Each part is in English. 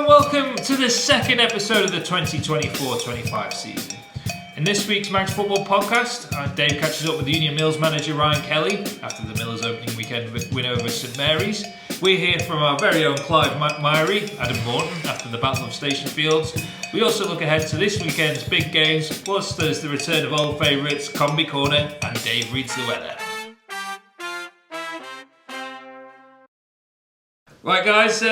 welcome to the second episode of the 2024-25 season. In this week's Manx Football podcast, Dave catches up with Union Mills manager Ryan Kelly after the Millers opening weekend win over St Mary's. We're here from our very own Clive Myrie, Adam Morton, after the Battle of Station Fields. We also look ahead to this weekend's big games, plus there's the return of old favourites Combi Corner and Dave reads the weather. Right guys,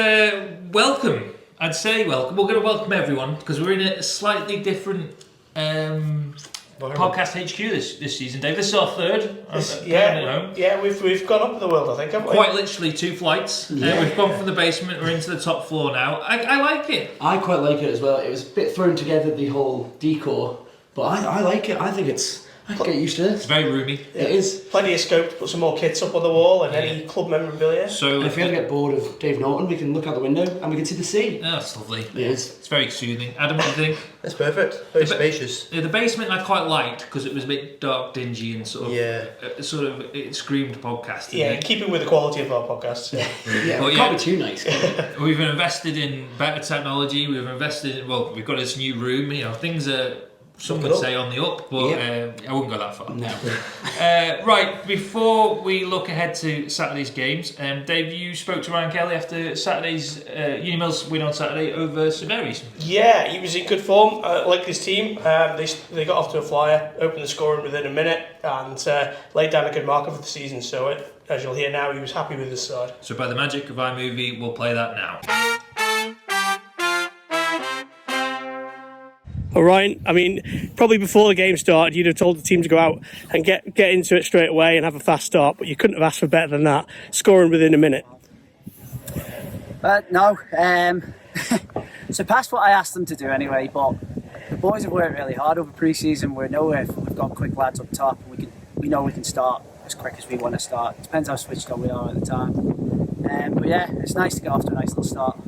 welcome. I'd say welcome. We're going to welcome everyone because we're in a slightly different podcast HQ this season, Dave. This is our third. We've gone up in the world, I think, haven't we? Quite literally 2 flights. Yeah. We've gone from the basement, we're into the top floor now. I like it. I quite like it as well. It was a bit thrown together, the whole decor, but I like it. I think I can get used to this. It's very roomy. Yeah. It is. Plenty of scope to put some more kits up on the wall and any club memorabilia. So And if we ever get bored of Dave Norton, we can look out the window and we can see the sea. Oh, that's lovely. It is. It's very soothing. Adam, what do you think? That's perfect. Very spacious. The basement I quite liked because it was a bit dark, dingy, and it screamed podcast. Yeah, keeping with the quality of our podcasts. Yeah. Yeah, it can't be too nice. We've invested in better technology. We've we've got this new room. You know, things are. Some would say on the up, but I wouldn't go that far. No. Right, before we look ahead to Saturday's games, Dave, you spoke to Ryan Kelly after Saturday's Union Mills win on Saturday over St Mary's. Yeah, he was in good form, like his team. They got off to a flyer, opened the scoring within a minute, and laid down a good marker for the season. So, as you'll hear now, he was happy with his side. So, by the magic of iMovie, we'll play that now. All right. I mean, probably before the game started, you'd have told the team to go out and get into it straight away and have a fast start, but you couldn't have asked for better than that, scoring within a minute. No. Surpassed what I asked them to do anyway, but the boys have worked really hard over pre-season. We know we've got quick lads up top, and we know we can start as quick as we want to start. It depends how switched on we are at the time. But yeah, it's nice to get off to a nice little start.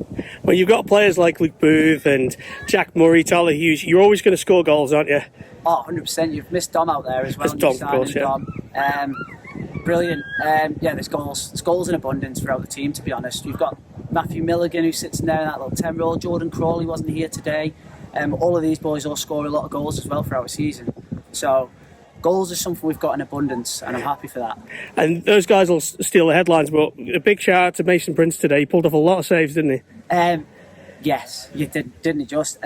Well, you've got players like Luke Booth and Jack Murray, Tyler Hughes. You're always going to score goals, aren't you? Oh, 100%. You've missed Dom out there as well. Dom, of course, yeah. Dom. Brilliant. There's goals in abundance throughout the team, to be honest. You've got Matthew Milligan, who's sitting there in that little 10-year-old. Jordan Crawley wasn't here today. All of these boys all score a lot of goals as well throughout the season. So goals is something we've got in abundance, and I'm happy for that. And those guys will steal the headlines, but a big shout out to Mason Prince today. He pulled off a lot of saves, didn't he? Yes, you did, didn't you, just?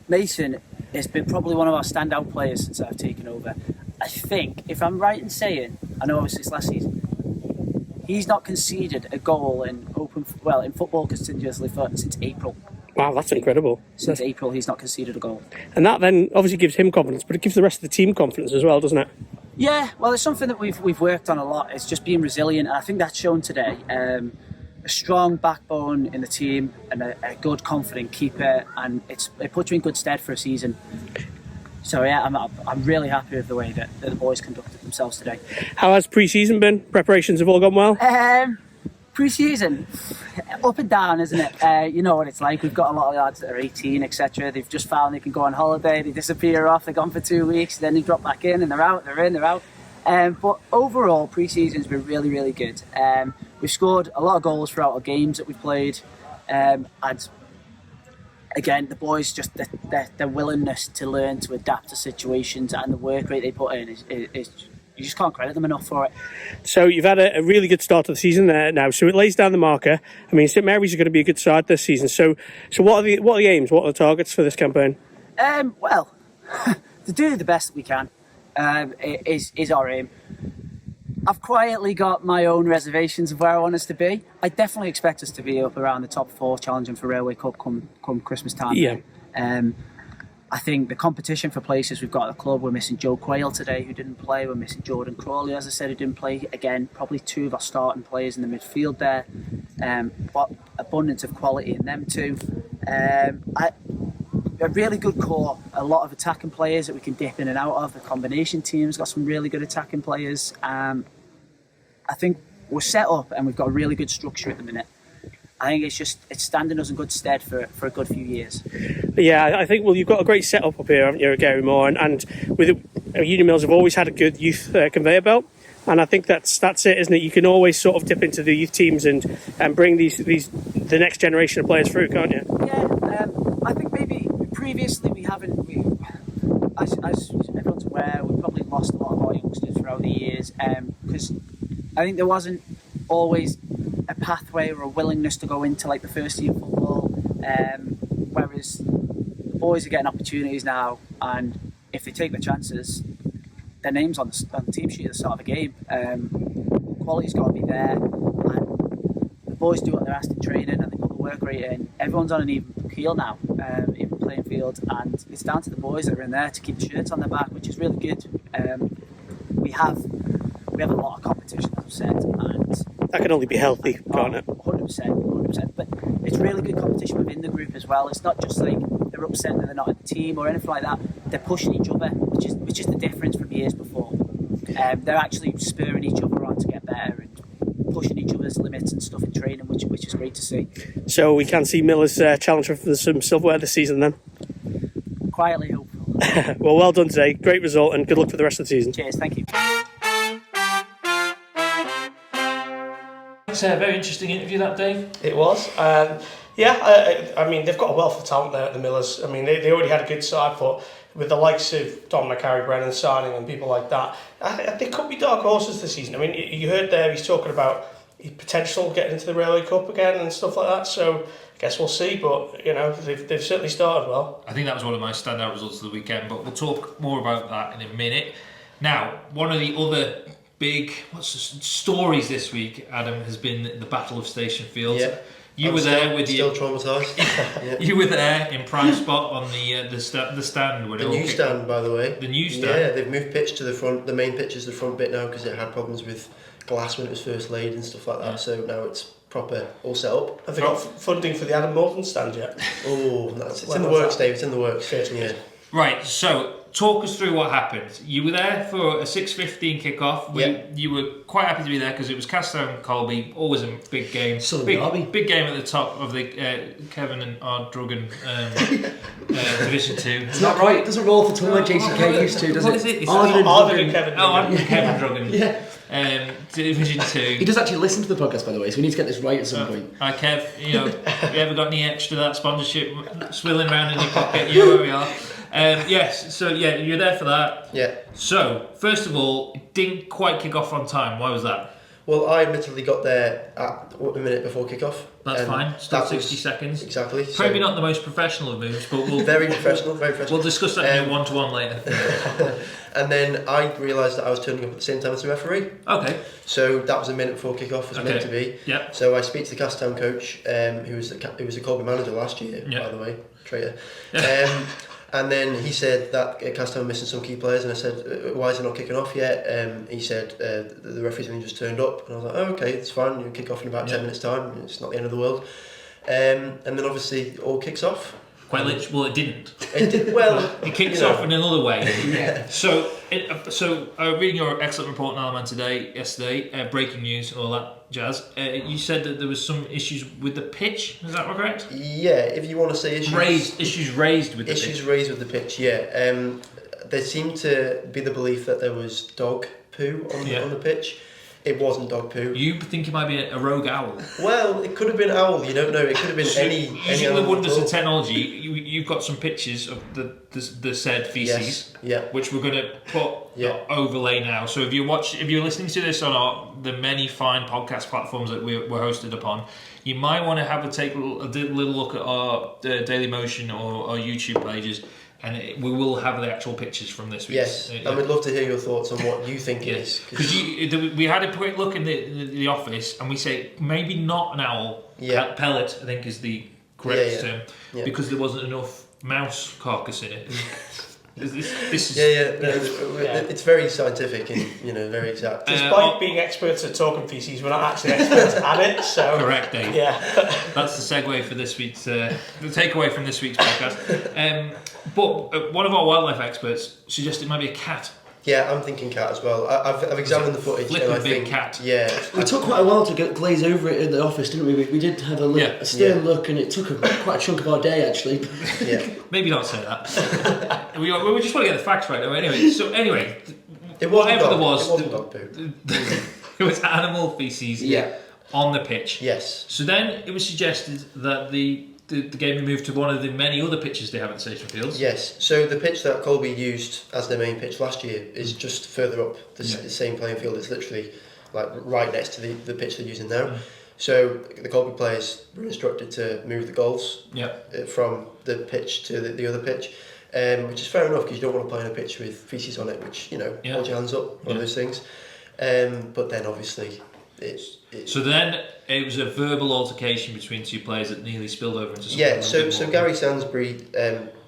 Mason has been probably one of our standout players since I've taken over. I think, if I'm right in saying, I know obviously it's last season, he's not conceded a goal in football continuously since April. Wow, that's incredible. Since April, he's not conceded a goal. And that then obviously gives him confidence, but it gives the rest of the team confidence as well, doesn't it? Yeah, well, it's something that we've worked on a lot. It's just being resilient, and I think that's shown today. A strong backbone in the team and a good, confident keeper, and it puts you in good stead for a season. So yeah, I'm really happy with the way that the boys conducted themselves today. How has pre-season been? Preparations have all gone well? Pre-season, up and down, isn't it? You know what it's like. We've got a lot of lads that are 18, etc. They've just found they can go on holiday, they disappear off, they're gone for 2 weeks, then they drop back in and they're out, they're in, they're out. But overall, pre-season's been really, really good. We've scored a lot of goals throughout our games that we've played. And again, the boys, just their willingness to learn to adapt to situations and the work rate they put in is you just can't credit them enough for it. So you've had a really good start to the season there now. So it lays down the marker. I mean, St Mary's are going to be a good side this season. So what are the aims? What are the targets for this campaign? Well, to do the best that we can is our aim. I've quietly got my own reservations of where I want us to be. I definitely expect us to be up around the top 4, challenging for Railway Cup come Christmas time. Yeah. I think the competition for places we've got at the club, we're missing Joe Quayle today, who didn't play. We're missing Jordan Crawley, as I said, who didn't play. Again, probably 2 of our starting players in the midfield there. But abundance of quality in them too. A really good core, a lot of attacking players that we can dip in and out of. The combination team's got some really good attacking players. I think we're set up and we've got a really good structure at the minute. I think it's standing us in good stead for a good few years. Yeah, I think, well, you've got a great setup up here, haven't you, at Gary Moore, and with Union Mills have always had a good youth conveyor belt. And I think that's it, isn't it? You can always sort of dip into the youth teams and bring the next generation of players through, can't you? Yeah, I think maybe previously as everyone's aware, we probably lost a lot of our youngsters throughout the years because I think there wasn't always a pathway or a willingness to go into like the first team football, whereas the boys are getting opportunities now, and if they take the chances, their name's on the team sheet at the start of the game. Quality's got to be there, and the boys do what they're asked in training, and they put the work rate in. Everyone's on an even keel now, even playing field, and it's down to the boys that are in there to keep the shirts on their back, which is really good. We have a lot of competition, as I've said, and That can only be healthy, can't it? 100%. But it's really good competition within the group as well. It's not just like they're upset that they're not in the team or anything like that. They're pushing each other, which is the difference from years before. They're actually spurring each other on to get better and pushing each other's limits and stuff in training, which is great to see. So we can see Miller's challenge for some silverware this season then? Quietly hopeful. Well done today. Great result and good luck for the rest of the season. Cheers, thank you. It's a very interesting interview that day. It was. I mean, they've got a wealth of talent there at the Millers. I mean, they already had a good side, but with the likes of Dominic Harry-Brennan signing and people like that, they could be dark horses this season. I mean, you heard there he's talking about potential getting into the Railway Cup again and stuff like that, so I guess we'll see, but, you know, they've certainly started well. I think that was one of my standout results of the weekend, but we'll talk more about that in a minute. Now, one of the other big stories this week, Adam, has been the Battle of Station Fields. Yeah. You were there with still traumatised. Yeah. You were there in prime spot on the stand. The new stand, by the way. The new stand. Yeah, they've moved pitch to the front. The main pitch is the front bit now because it had problems with glass when it was first laid and stuff like that. Yeah. So now it's proper, all set up. Have they got funding for the Adam Morton stand yet? Oh, it's in the works, Dave. It's in the works. Yeah. Right. So talk us through what happened. You were there for a 6:15 kickoff. You were quite happy to be there because it was Castown Colby, always a big game. Big game at the top of the Kevin and Ardruggan Division 2. It's not right. It doesn't roll for tongue like JCK used to, does it? What is it? Ardruggan Kevin Druggan. Kevin Druggan. Yeah. Division 2. He does actually listen to the podcast, by the way, so we need to get this right at some point. Hi Kev, have you ever got any extra that sponsorship swilling around in your pocket? You know where we are. Yes, so you're there for that. Yeah. So, first of all, it didn't quite kick off on time. Why was that? Well, I admittedly got there at a minute before kick-off. That's fine. Still 60 seconds. Exactly. Probably not the most professional of moves, but we'll... Very professional. We'll discuss that in a one-to-one later. And then I realised that I was turning up at the same time as the referee. Okay. So that was a minute before kick-off, was meant to be. Yeah. So I speak to the Castown coach, who was a Colby manager last year, by the way, traitor. And then he said that Castown were missing some key players, and I said, why is it not kicking off yet? He said, the referee's only just turned up. And I was like, oh, okay, it's fine, you kick off in about 10 minutes' time, it's not the end of the world. And then obviously it all kicks off. Well, it didn't. It did, well, it kicks off in another way. Yeah. So reading your excellent report on Alman yesterday, breaking news and all that jazz, you said that there was some issues with the pitch. Is that correct? Yeah, if you want to say issues. Issues raised with the pitch. Issues raised with the pitch, yeah. There seemed to be the belief that there was dog poo on the pitch. It wasn't dog poo. You think it might be a rogue owl? Well, it could have been owl. You don't know. It could have been any. Using the wonders of technology, you've got some pictures of the said feces, which we're going to put overlay now. So if you're listening to this on the many fine podcast platforms that we're hosted upon, you might want to have take a little look at our Daily Motion or our YouTube pages. And we will have the actual pictures from this week. Yes, and we'd love to hear your thoughts on what you think it is. Because we had a quick look in the office, and we say maybe not an owl. Pellet, I think, is the correct term, because there wasn't enough mouse carcass in it. This is it's very scientific and very exact. Despite being experts at talking feces, we're not actually experts at it. So correct, Dave. Yeah, that's the segue for this week's the takeaway from this week's podcast. But one of our wildlife experts suggested it might be a cat. Yeah, I'm thinking cat as well. I've examined the footage. Flipping and I think cat. Yeah, it took quite a while to glaze over it in the office, didn't we? We did have a stern look, and it took quite a chunk of our day actually. Yeah, maybe not say that. we just want to get the facts right. Anyway, It wasn't whatever dog. there was, It wasn't dog poo. it was animal feces on the pitch. Yes. So then it was suggested that the game be moved to one of the many other pitches they have at the Station Fields. Yes. So the pitch that Colby used as their main pitch last year is just further up the same playing field. It's literally like right next to the pitch they're using now. So the Colby players were instructed to move the goals from the pitch to the other pitch, which is fair enough because you don't want to play on a pitch with feces on it, which, hold your hands up, one of those things. But then obviously it's... So then it was a verbal altercation between two players that nearly spilled over into something. Yeah, so Gary Sansbury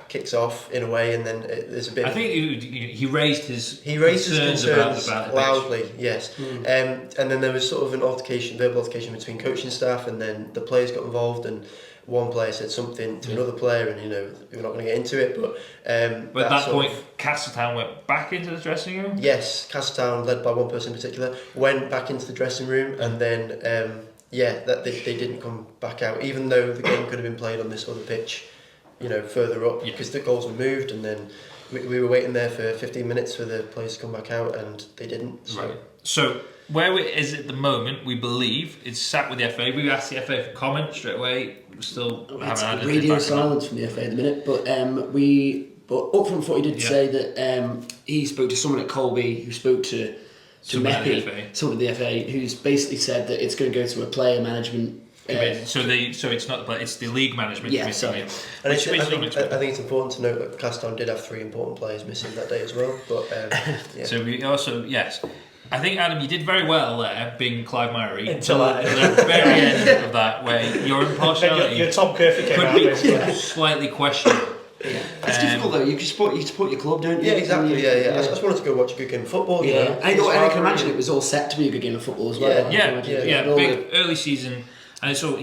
kicks off in a way, and then there's a bit. I think he raised his concerns about the loudly, pitch. yes. And then there was sort of an verbal altercation between coaching staff, and then the players got involved, and one player said something to another player, and we're not going to get into it, but at that point, Castletown went back into the dressing room. Yes, Castletown, led by one person in particular, went back into the dressing room, and then that they didn't come back out, even though the game could have been played on this other pitch, further up, because the goals were moved, and then we were waiting there for 15 minutes for the players to come back out, and they didn't. So. Right. So where it is at the moment, we believe it's sat with the FA. We asked the FA for comment straight away. We still haven't had anything radio back silence from the FA at the minute, but Upfront Footy did say that he spoke to someone at Colby who spoke to Meppy, someone at the FA, who's basically said that it's going to go to a player management. So it's not, but it's the league management committee. Sorry. And I think it's important to note that Castletown did have 3 important players missing that day as well. But So we also I think, Adam, you did very well there, being Clive Myrie, until the very end of that, where your impartiality your Tom Curfew came out, could be slightly questioned. It's difficult though. You support your club, don't you? Yeah, exactly. I just wanted to go watch a good game of football. Yeah, I can imagine it was all set to be a good game of football as well. Big early season, and it's all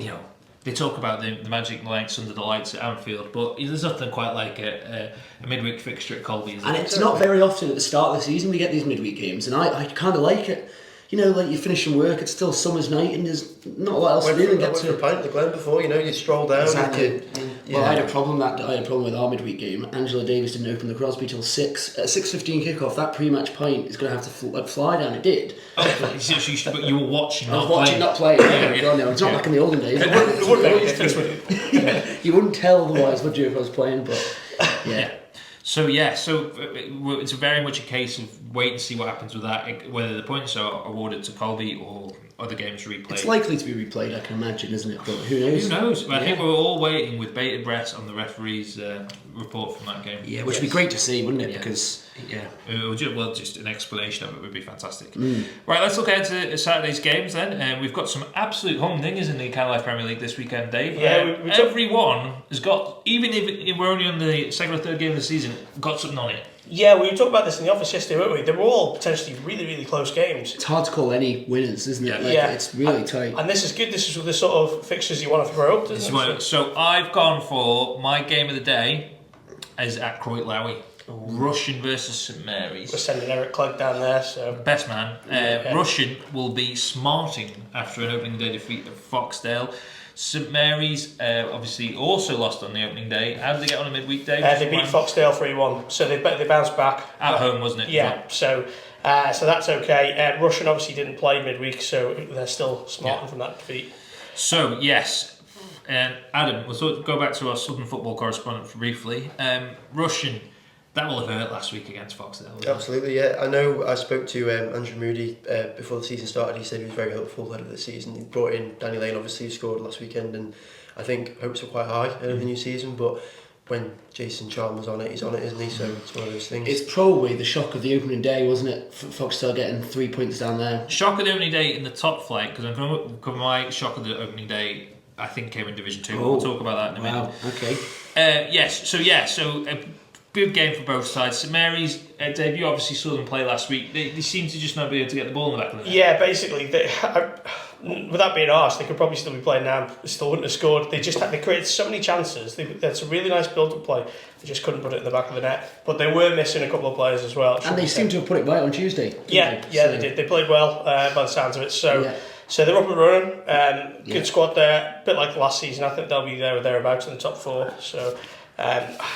they talk about the magic nights under the lights at Anfield, but there's nothing quite like a midweek fixture at Colby. And it's not very often at the start of the season we get these midweek games, and I kind of like it. Like you finish from work, it's still summer's night, and there's not a lot else to do. Went for a pint at the Glen before, you stroll down. Exactly. Well, I had a problem with our midweek game. Angela Davis didn't open the Crosby till 6. At 6:15 kickoff, that pre-match pint is going to have to fly down. It did. But you were watching, I was watching, not playing. No, it's not like in the olden days. You wouldn't tell otherwise, would you, if I was playing? But yeah. So it's very much a case of wait and see what happens with that, whether the points are awarded to Colby or other games replayed. It's likely to be replayed, I can imagine, isn't it? But who knows? Who knows? I think we're all waiting with bated breath on the referee's report from that game. Yeah, which would be great to see, wouldn't it? Because just an explanation of it would be fantastic. Right, let's look ahead to Saturday's games then. We've got some absolute humdingers in the Can Life Premier League this weekend, Dave. Yeah, everyone has got, even if we're only on the second or third game of the season, got something on it. Yeah, we talked about this in the office yesterday, weren't we? They were all potentially really, really close games. It's hard to call any winners, isn't it? It's really tight. And this is good. This is the sort of fixtures you want to throw up, doesn't it? So I've gone for my game of the day is at Croyt Lowy. Russian versus St Mary's. We're sending Eric Clegg down there, so... Best man. Russian will be smarting after an opening day defeat of Foxdale. St Mary's obviously also lost on the opening day. How did they get on a midweek day? They beat Foxdale 3-1, so they bounced back. At home, wasn't it? Yeah, so that's okay. Russian obviously didn't play midweek, so they're still smarting from that defeat. So, yes. Adam, we'll go back to our Southern football correspondent briefly. Russian... That will have hurt last week against Foxdale. Absolutely, yeah. I know I spoke to Andrew Moody before the season started. He said he was very hopeful ahead of the season. He brought in Danny Lane, obviously, who scored last weekend, and I think hopes were quite high ahead of the new season. But when Jason Chalmers on it, he's on it, isn't he? So it's one of those things. It's probably the shock of the opening day, wasn't it? Foxdale getting 3 points down there. Shock of the opening day in the top flight, because I'm going to cover my shock of the opening day. I think came in Division 2. We'll talk about that in a minute. Okay. So good game for both sides. St Mary's, Dave, you obviously saw them play last week. They seem to just not be able to get the ball in the back of the net. Yeah, basically, without being harsh, they could probably still be playing now. They still wouldn't have scored. They created so many chances. That's a really nice build-up play. They just couldn't put it in the back of the net. But they were missing a couple of players as well. And they seem to have put it right on Tuesday. They did. They played well by the sounds of it. So they're up and running. Good squad there. A bit like last season. I think they'll be there or thereabouts in the top 4. So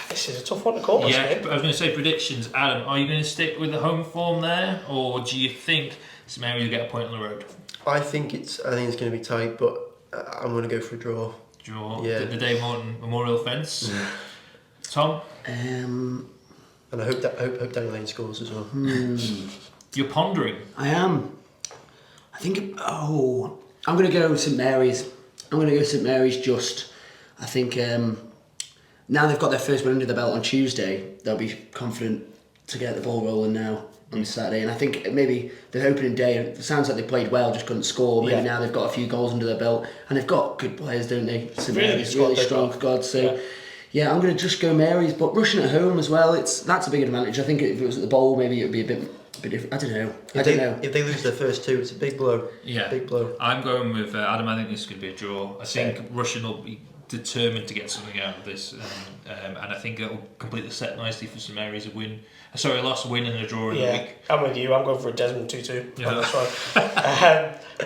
This is a tough one to call. Yeah, but I was going to say predictions. Adam, are you going to stick with the home form there, or do you think St Mary's will get a point on the road? I think it's going to be tight, but I'm going to go for a draw. Draw. Yeah. The Dave Morton Memorial Fence. Tom. And I hope Daniel Lane scores as well. You're pondering. I am. I think. I'm going to go St Mary's. Just. I think now they've got their first win under the belt on Tuesday, they'll be confident to get the ball rolling now on Saturday. And I think maybe the opening day, it sounds like they played well, just couldn't score. Maybe now they've got a few goals under their belt, and they've got good players, don't they? St Mary's really strong squad. So. Yeah, I'm going to just go Mary's, but rushing at home as well, that's a big advantage. I think if it was at the Bowl, maybe it would be a bit different. I don't know. If they lose their first two, it's a big blow. Yeah. Big blow. I'm going with Adam. I think this could be a draw. I think Russian will be determined to get something out of this, and I think it'll completely set nicely for St Mary's a loss, win and a draw in the week. I'm with you. I'm going for a Desmond 2-2 on this one.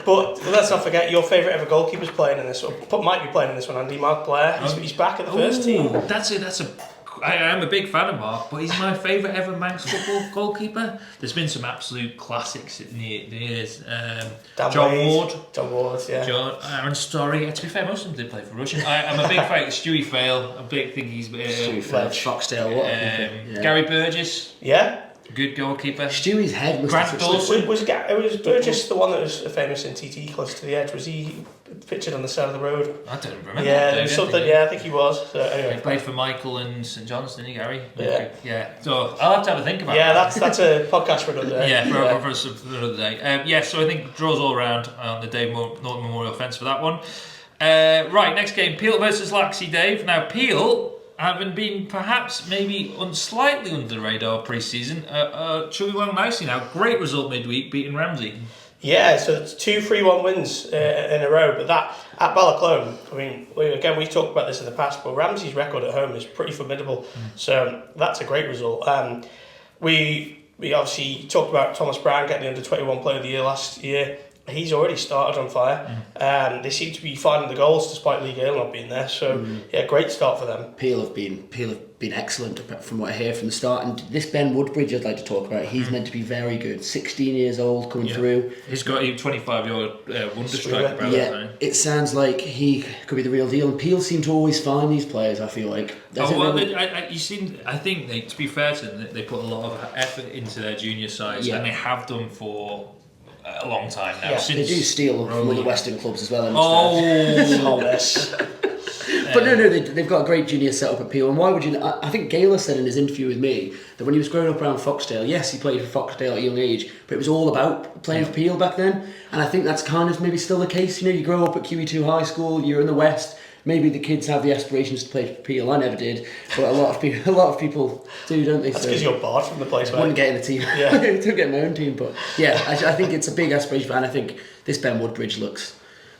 But let's not forget your favourite ever goalkeeper's playing in this one. Might be playing in this one, Andy. Mark Blair. He's back at the first team. I am a big fan of Mark, but he's my favourite ever Manx football goalkeeper. There's been some absolute classics in the years. John Ward, yeah. Aaron Storey. To be fair, most of them did play for Russia. I'm a big fan of Stewie Fail. I think he's Stewie Fail, Foxdale. Gary Burgess. Yeah. Good goalkeeper. Stewie's head was... Grant Dawson. Was Burgess the one that was famous in TT close to the edge? Was he pictured on the side of the road? I don't remember. Yeah, there was something. Yeah, I think he was. So anyway, he played for Michael and St John's, didn't he, Gary? Yeah. So I'll have to have a think about that. Yeah, that's a podcast for another day. Yeah, for another day. So I think draws all around on the Dave Norton Memorial Fence for that one. Right, next game, Peel versus Laxey, Dave. Now, Peel, having been perhaps maybe slightly under the radar pre-season, chugging along nicely now. Great result midweek, beating Ramsey. Yeah, so it's 2 3-1 wins in a row, but that at Balaclone, I mean, we talked about this in the past, but Ramsey's record at home is pretty formidable, so that's a great result. We obviously talked about Thomas Brown getting the under-21 Player of the Year last year. He's already started on fire. They seem to be finding the goals despite League Ale not being there. So great start for them. Peel have been excellent from what I hear from the start. And this Ben Woodbridge I'd like to talk about. He's meant to be very good. 16 years old coming through. He's got a 25-year wonder striker. It sounds like he could be the real deal. And Peel seem to always find these players. I feel like. I think they, to be fair to them, they put a lot of effort into their junior sides, and they have done for a long time now. They do steal from all the Western clubs as well. But no, they've got a great junior setup at Peel. And why would you? I think Gaylor said in his interview with me that when he was growing up around Foxdale, yes, he played for Foxdale at a young age, but it was all about playing for Peel back then. And I think that's kind of maybe still the case. You grow up at QE2 High School, you're in the West. Maybe the kids have the aspirations to play for Peel. I never did, but a lot of people do, don't they? That's because you're barred from the place. I wouldn't get in the team. Yeah, I don't get my own team, but I think it's a big aspiration, and I think this Ben Woodbridge looks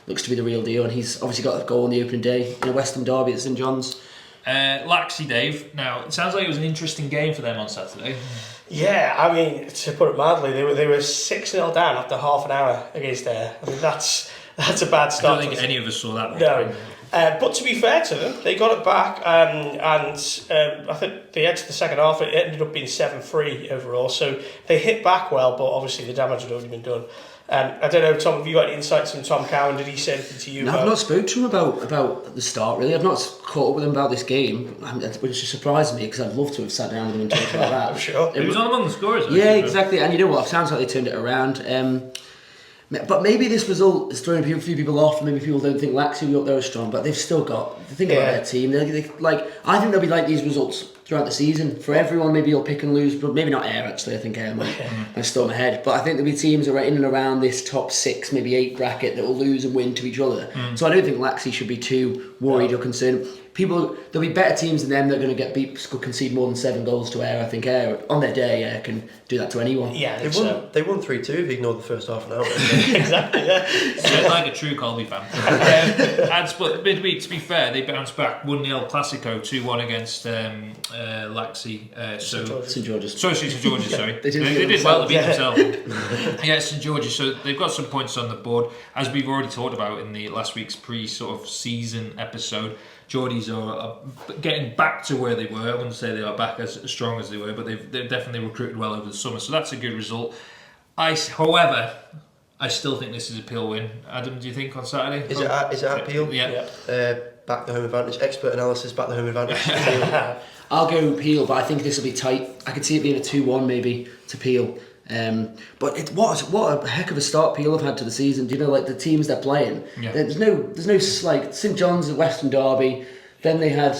to be the real deal, and he's obviously got a goal on the opening day in a West Ham derby at St John's. Laxey, Dave. Now it sounds like it was an interesting game for them on Saturday. Yeah, I mean, to put it mildly, they were 6-0 down after half an hour against Ayr. I mean, that's a bad start. I don't think any of us saw that. No. But to be fair to them, they got it back, and I think the edge of the second half, it ended up being 7-3 overall. So they hit back well, but obviously the damage had already been done. I don't know, Tom, have you got any insights from Tom Cowan? Did he say anything to you? No, I've not spoken to him about the start, really. I've not caught up with him about this game, which surprised me, because I'd love to have sat down with him and talked about that. I'm sure. It was on among the scorers. Yeah, exactly. And you know what? It sounds like they turned it around. But maybe this result is throwing a few people off. Maybe people don't think Laxey will be up there as strong, but they've still got the thing about their team. I think they'll be like these results throughout the season. For everyone, maybe you'll pick and lose, but maybe not Ayr actually. I think Ayr might storm ahead. But I think there'll be teams that are in and around this top 6, maybe 8 bracket that will lose and win to each other. So I don't think Laxey should be too worried or concerned. There'll be better teams than them that are going to get beat, concede more than 7 goals to Ayr. I think Ayr, on their day, Ayr can do that to anyone. Yeah, they won 3-2 if you ignore the first half an hour. Exactly, yeah. So like a true Colby fan. But midweek, to be fair, they bounced back 1-0 Classico, 2-1 against Laxey. St George's. Sorry, St George's. Sorry, they did well to beat themselves. Yeah, St George's. So they've got some points on the board, as we've already talked about in the last week's season episode. Geordies are getting back to where they were. I wouldn't say they are back as strong as they were, but they've definitely recruited well over the summer. So that's a good result. However, I still think this is a Peel win. Adam, do you think on Saturday? Is it at Peel? Yeah. Back the home advantage. Expert analysis. Back the home advantage. I'll go Peel, but I think this will be tight. I could see it being a 2-1 maybe to Peel. But what a heck of a start Peel have had to the season. Do you know, like the teams they're playing? Yeah. There's no like St John's at Western Derby. Then they had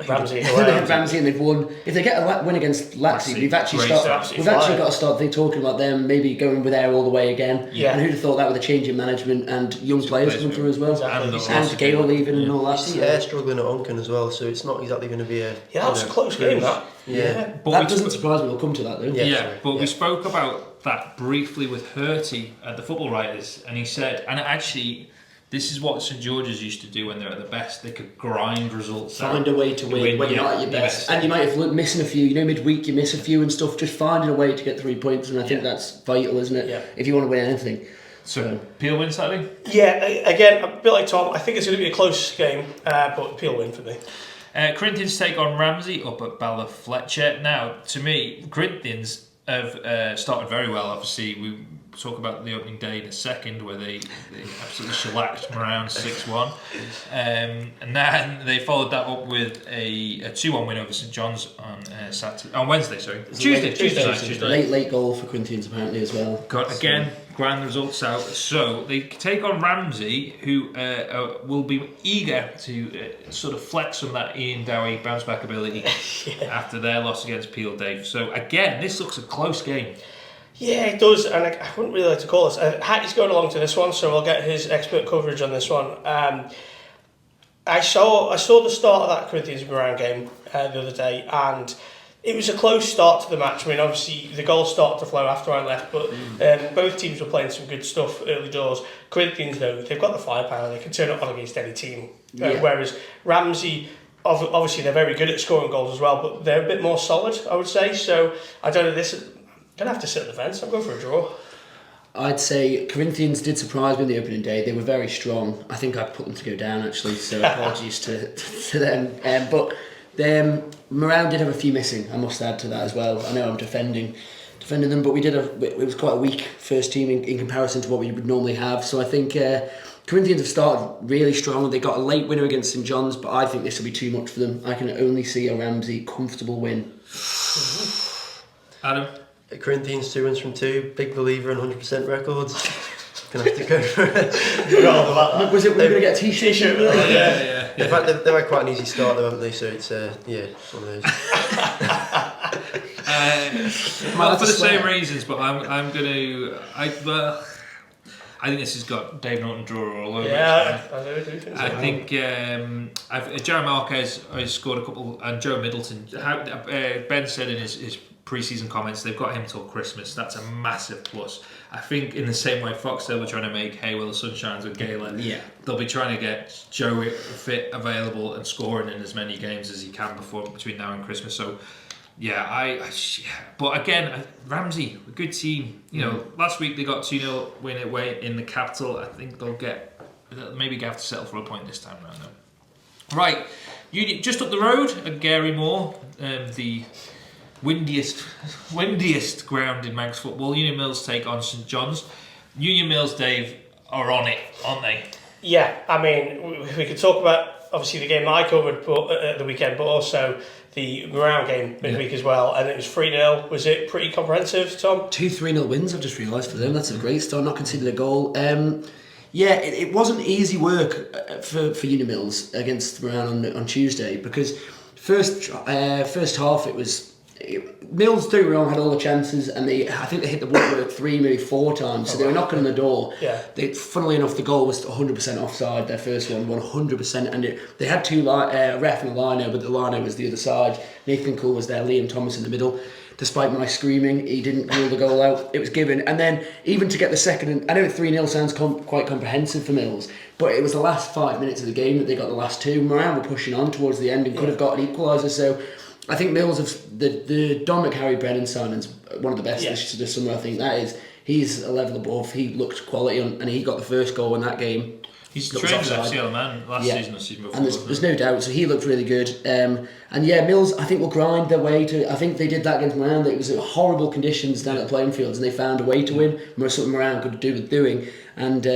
Ramsey. They had Ramsey and they've won. If they get a win against Laxey, we've actually got to start talking about them maybe going with there all the way again. Yeah. And who'd have thought that with a change in management and young players coming through as well, and Gale leaving and all that. They're struggling at Onken as well, so it's not exactly going to be a that's a close game. That that doesn't surprise me. We'll come to that though. But we spoke about that briefly with Hurty at the Football Writers, and he said, and actually, this is what St George's used to do when they're at the best. They could grind results out. Find a way to win when you're not at your best. And you might have missing a few. You know, midweek you miss a few and stuff. Just finding a way to get 3 points, and I think that's vital, isn't it? Yeah. If you want to win anything. So Peel win Saturday? Yeah, again, a bit like Tom, I think it's going to be a close game, but Peel win for me. Corinthians take on Ramsey up at Bala Fletcher. Now, to me, Corinthians have started very well. Obviously, we talk about the opening day in a second, where they absolutely shellacked Moran 6-1, and then they followed that up with a 2-1 win over St John's on Wednesday. Sorry, Tuesday. Late goal for Corinthians apparently as well. Got again grand results out. So they take on Ramsey, who will be eager to sort of flex some of that Ian Dowie bounce back ability after their loss against Peel, Dave. So again, this looks a close game. Yeah, it does, and I wouldn't really like to call this. Hattie's going along to this one, so we'll get his expert coverage on this one. I saw the start of that Corinthians Moran game the other day, and it was a close start to the match. I mean, obviously the goals started to flow after I left, but both teams were playing some good stuff early doors. Corinthians, though, they've got the firepower; they can turn it on against any team. Whereas Ramsey, obviously, they're very good at scoring goals as well, but they're a bit more solid, I would say. So I don't know this. I'm going to have to sit on the fence. I'm going for a draw. I'd say Corinthians did surprise me on the opening day. They were very strong. I think I put them to go down actually, so apologies to them. But Moran did have a few missing, I must add to that as well. I know I'm defending them, but it was quite a weak first team in comparison to what we would normally have. So I think Corinthians have started really strong. They got a late winner against St John's, but I think this will be too much for them. I can only see a Ramsey comfortable win. Adam? Corinthians 2 wins from 2. Big believer in 100% records. Gonna have to go for it. Was it we were going to get a t-shirt? Yeah. In fact, they've had quite an easy start though, haven't they? So it's one of those. Not for the same reasons, but I'm going to. I think this has got Dave Norton draw all over it. I think Jerry Marquez has scored a couple, and Joe Middleton. Ben said in his pre-season comments, they've got him till Christmas. That's a massive plus. I think in the same way Foxtel were trying to make hay while the sun shines with Galen, they'll be trying to get Joe fit, available, and scoring in as many games as he can between now and Christmas. So, but again, Ramsey, a good team. You know, last week they got 2-0 win away in the capital. I think they'll maybe have to settle for a point this time around. Though. Right, just up the road at Gary Moore, the windiest ground in Manx football. Union Mills take on St John's. Union Mills, Dave, are on it, aren't they? Yeah, I mean, we could talk about obviously the game that I covered at the weekend, but also the Moran game midweek as well, and it was 3-0. Was it pretty comprehensive, Tom? 2 3-0 wins, I've just realised for them. That's a great start, not conceded a goal. It wasn't easy work for Union Mills against Moran on Tuesday, because first half it was Mills, don't get me wrong, had all the chances, and I think they hit the woodwork 3, maybe 4 times, so they were knocking on the door. Yeah. Funnily enough, the goal was 100% offside, their first one, 100%, and they had 2 a ref and a lino, but the lino was the other side. Nathan Cole was there, Liam Thomas in the middle. Despite my screaming, he didn't rule the goal out. It was given. And then, even to get the second... I know 3-0 sounds quite comprehensive for Mills, but it was the last 5 minutes of the game that they got the last 2. Moran were pushing on towards the end and could have got an equaliser. So, I think Mills, the Dominic Harry-Brennan signing's one of the best this summer, I think that is. He's a level above. He looked quality, and he got the first goal in that game. He's trained with FCL man last season or season before. And there's no doubt, so he looked really good. And yeah, Mills, I think, will grind their way to... I think they did that against Moran. It was horrible conditions down at the playing fields, and they found a way to win. Something Moran could do with doing. And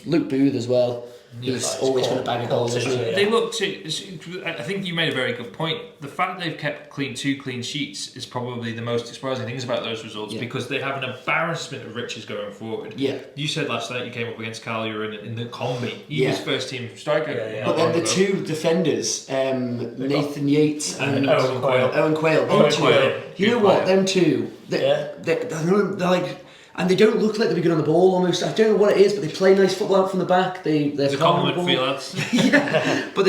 Luke Booth as well. He's always going to bag a goal, isn't he? They look to... I think you made a very good point. The fact they've kept 2 clean sheets is probably the most surprising things about those results, because they have an embarrassment of riches going forward. Yeah. You said last night you came up against Collier in the Combi. He was first team striker. But then the 2 defenders, Nathan Yates and Owen Quayle. You know what? Them 2, they're like... And they don't look like they're good on the ball almost. I don't know what it is, but they play nice football out from the back. They're compliment for you lads. But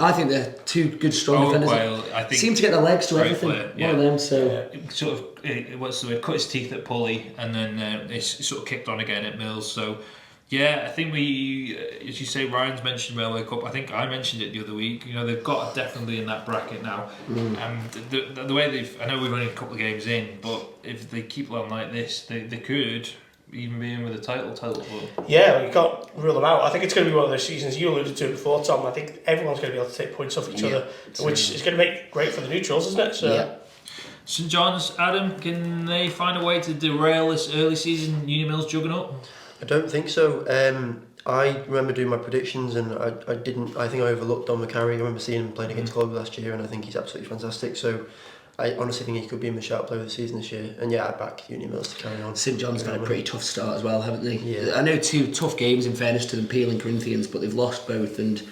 I think they're 2 good, strong defenders. Quayle, I think seem to get the legs to everything. Player, One of them, so... Sort of, what's the word? Cut his teeth at Pulley, and then they sort of kicked on again at Mills. So, yeah, I think we, as you say, Ryan's mentioned Railway Cup. I think I mentioned it the other week. You know, they've got definitely in that bracket now. And the way they've, I know we've only a couple of games in, but if they keep on like this, they could even be in with a title. Yeah, you can't rule them out. I think it's going to be one of those seasons you alluded to before, Tom. I think everyone's going to be able to take points off each other, which is going to make great for the neutrals, isn't it? So. St John's, Adam, can they find a way to derail this early season Union Mills juggernaut? I don't think so. I remember doing my predictions, and I didn't. I think I overlooked Don McCarry. I remember seeing him playing against Colby last year, and I think he's absolutely fantastic. So I honestly think he could be in the shout player of the season this year. And yeah, I back Union Mills to carry on. St John's had a pretty tough start as well, haven't they? Yeah. I know 2 tough games in fairness to them, Peel and Corinthians, but they've lost both. And